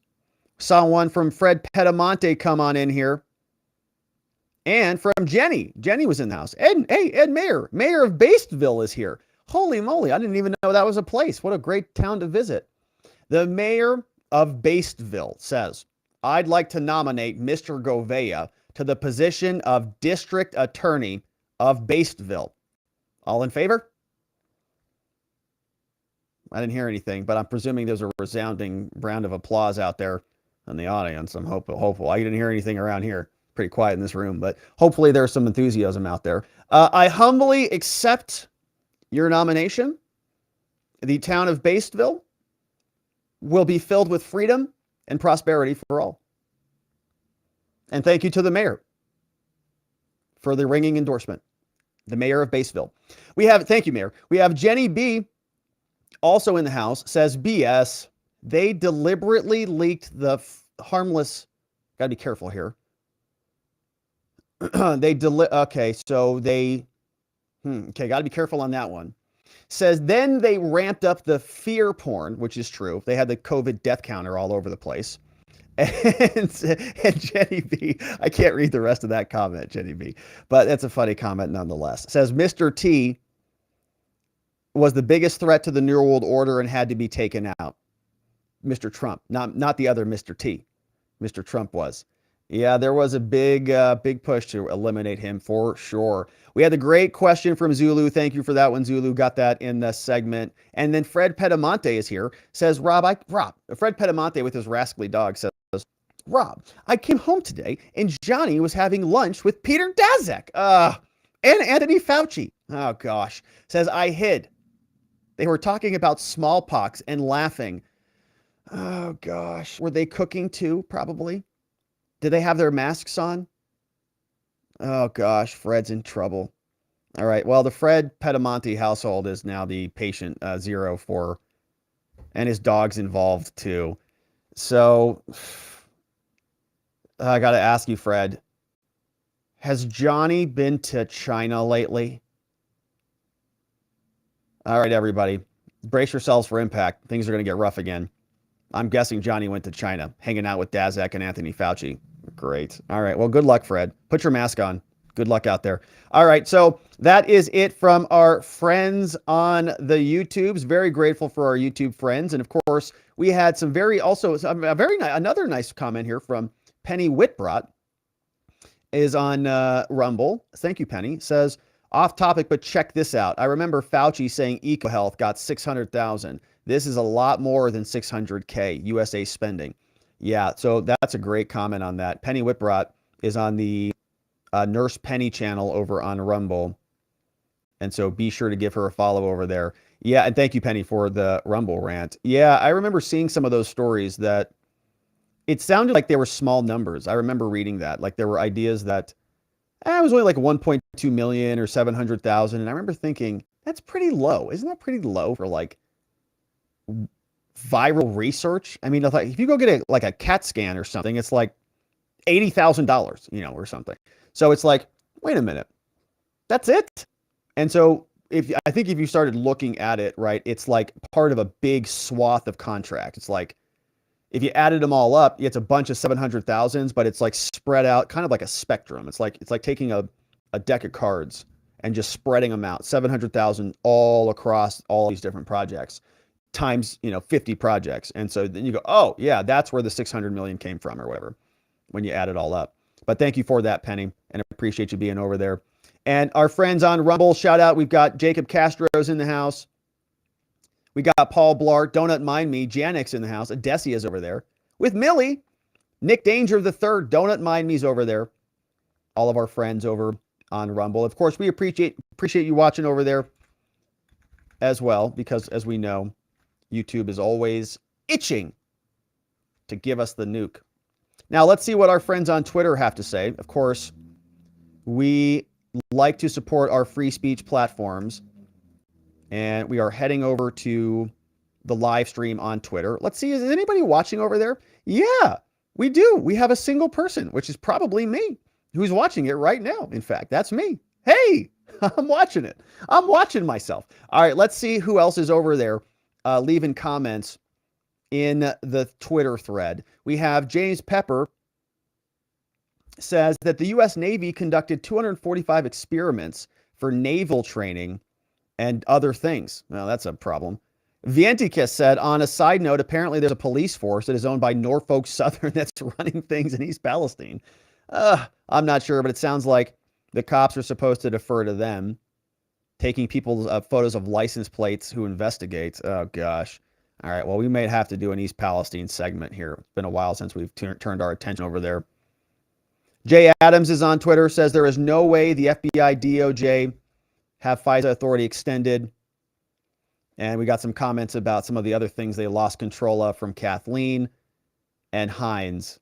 S1: Saw one from Fred Petamonte come on in here. And from Jenny. Jenny was in the house. Ed Mayer. Mayor of Bastville is here. Holy moly, I didn't even know that was a place. What a great town to visit. The mayor of Bastville says, I'd like to nominate Mr. Govea to the position of District Attorney of Bastville. All in favor? I didn't hear anything, but I'm presuming there's a resounding round of applause out there in the audience. I'm hopeful. I didn't hear anything around here. Pretty quiet in this room, but hopefully there's some enthusiasm out there. I humbly accept your nomination. the town of Baseville will be filled with freedom and prosperity for all. And thank you to the mayor for the ringing endorsement. The mayor of Baseville. Thank you, Mayor. We have Jenny B, also in the House, says BS. They deliberately leaked the harmless. Got to be careful here. Okay, got to be careful on that one. Says then they ramped up the fear porn, which is true. They had the COVID death counter all over the place. And Jenny B, I can't read the rest of that comment, Jenny B, but that's a funny comment nonetheless. It says Mr. T was the biggest threat to the New World Order and had to be taken out. Mr. Trump, not the other Mr. T. Mr. Trump was. Yeah, there was a big push to eliminate him for sure. We had a great question from Zulu. Thank you for that one, Zulu. Got that in the segment. And then Fred Pedamonte is here. Says, Fred Pedamonte with his rascally dog says, Rob, I came home today and Johnny was having lunch with Peter Daszak and Anthony Fauci. Oh, gosh. Says, I hid. They were talking about smallpox and laughing. Oh, gosh. Were they cooking too, probably? Did they have their masks on? Oh, gosh. Fred's in trouble. All right. Well, the Fred Pedamonte household is now the patient zero for, and his dog's involved too. So I got to ask you, Fred, has Johnny been to China lately? All right, everybody, brace yourselves for impact. Things are going to get rough again. I'm guessing Johnny went to China, hanging out with Daszak and Anthony Fauci. Great. All right. Well, good luck, Fred. Put your mask on. Good luck out there. All right. So that is it from our friends on the YouTubes. Very grateful for our YouTube friends. And of course, we had some another nice comment here from Penny Whitbrot is on Rumble. Thank you, Penny. Says, off topic, but check this out. I remember Fauci saying EcoHealth got 600,000. This is a lot more than 600K USA spending. Yeah, so that's a great comment on that. Penny Whitbrot is on the Nurse Penny channel over on Rumble. And so be sure to give her a follow over there. Yeah, and thank you, Penny, for the Rumble rant. Yeah, I remember seeing some of those stories that it sounded like they were small numbers. I remember reading that. Like there were ideas that it was only like 1.2 million or 700,000. And I remember thinking, that's pretty low. Isn't that pretty low for like viral research? I mean, if you go get a CAT scan or something, it's like $80,000, or something. So it's like, wait a minute, that's it. And so I think if you started looking at it, right, it's like part of a big swath of contract. It's like, if you added them all up, it's a bunch of 700,000s, but it's like spread out kind of like a spectrum. It's like taking a deck of cards and just spreading them out, 700,000 all across all these different projects times, 50 projects. And so then you go, oh yeah, that's where the 600 million came from or whatever, when you add it all up. But thank you for that, Penny, and I appreciate you being over there. And our friends on Rumble, shout out. We've got Jacob Castro's in the house. We got Paul Blart, Donut Mind Me, Janix in the house. Adesi is over there with Millie. Nick Danger the Third, Donut Mind Me's over there. All of our friends over on Rumble. Of course, we appreciate you watching over there as well, because as we know, YouTube is always itching to give us the nuke. Now, let's see what our friends on Twitter have to say. Of course, we like to support our free speech platforms, and we are heading over to the live stream on Twitter. Let's see, is anybody watching over there? Yeah, we do. We have a single person, which is probably me, who's watching it right now. In fact, that's me. Hey, I'm watching it. I'm watching myself. All right, let's see who else is over there leaving comments in the Twitter thread. We have James Pepper says that the U.S. Navy conducted 245 experiments for naval training and other things. Well, that's a problem. Vienticus said, on a side note, apparently there's a police force that is owned by Norfolk Southern that's running things in East Palestine. I'm not sure, but it sounds like the cops are supposed to defer to them, taking people's photos of license plates who investigate. Oh, gosh. All right, well, we may have to do an East Palestine segment here. It's been a while since we've turned our attention over there. Jay Adams is on Twitter, says there is no way the FBI DOJ have FISA authority extended And we got some comments about some of the other things they lost control of from Kathleen and Hines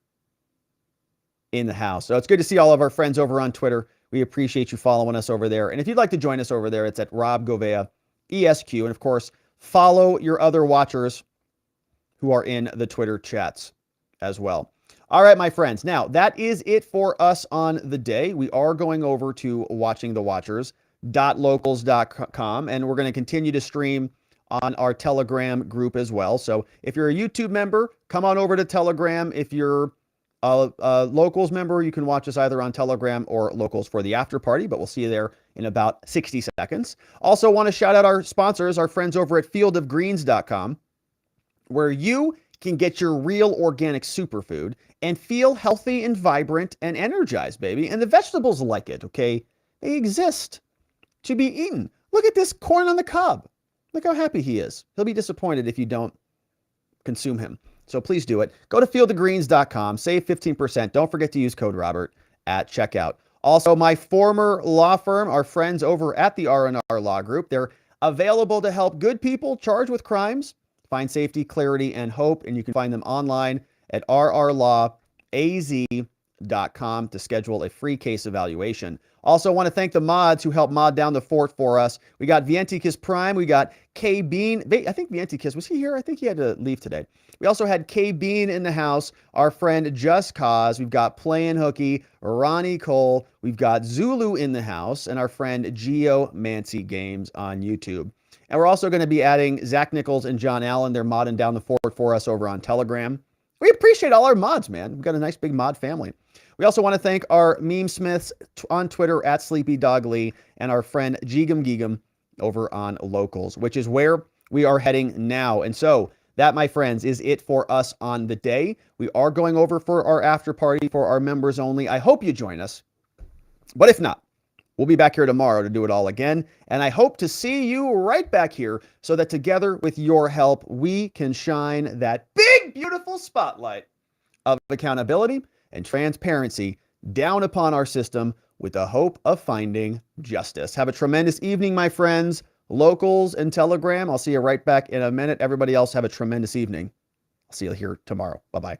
S1: in the House. So it's good to see all of our friends over on Twitter. We appreciate you following us over there. And if you'd like to join us over there, it's at Rob Govea, ESQ. And of course, follow your other watchers who are in the Twitter chats as well. All right, my friends. Now, that is it for us on the day. We are going over to watchingthewatchers.locals.com, and we're going to continue to stream on our Telegram group as well. So if you're a YouTube member, come on over to Telegram. If you're a Locals member, you can watch us either on Telegram or Locals for the after party, but we'll see you there in about 60 seconds. Also want to shout out our sponsors, our friends over at fieldofgreens.com, where you can get your real organic superfood and feel healthy and vibrant and energized, baby. And the vegetables like it, okay? They exist to be eaten. Look at this corn on the cob. Look how happy he is. He'll be disappointed if you don't consume him. So please do it. Go to fieldofgreens.com, save 15%. Don't forget to use code Robert at checkout. Also, my former law firm, our friends over at the R&R Law Group, they're available to help good people charged with crimes find safety, clarity, and hope. And you can find them online at rrlawaz.com to schedule a free case evaluation. Also want to thank the mods who helped mod down the fort for us. We got Vientikis Prime. We got K Bean. I think Vientikis, was he here? I think he had to leave today. We also had K Bean in the house, our friend Just Cause. We've got Playin' Hooky, Ronnie Cole. We've got Zulu in the house, and our friend Geomancy Games on YouTube. And we're also going to be adding Zach Nichols and John Allen. They're modding down the fort for us over on Telegram. We appreciate all our mods, man. We've got a nice big mod family. We also want to thank our meme smiths on Twitter at Sleepy Dog Lee and our friend Geegum Geegum over on Locals, which is where we are heading now. And so that, my friends, is it for us on the day. We are going over for our after party for our members only. I hope you join us. But if not, we'll be back here tomorrow to do it all again. And I hope to see you right back here so that together with your help, we can shine that big, beautiful spotlight of accountability and transparency down upon our system with the hope of finding justice. Have a tremendous evening, my friends. Locals and Telegram, I'll see you right back in a minute. Everybody else have a tremendous evening. I'll see you here tomorrow. Bye-bye.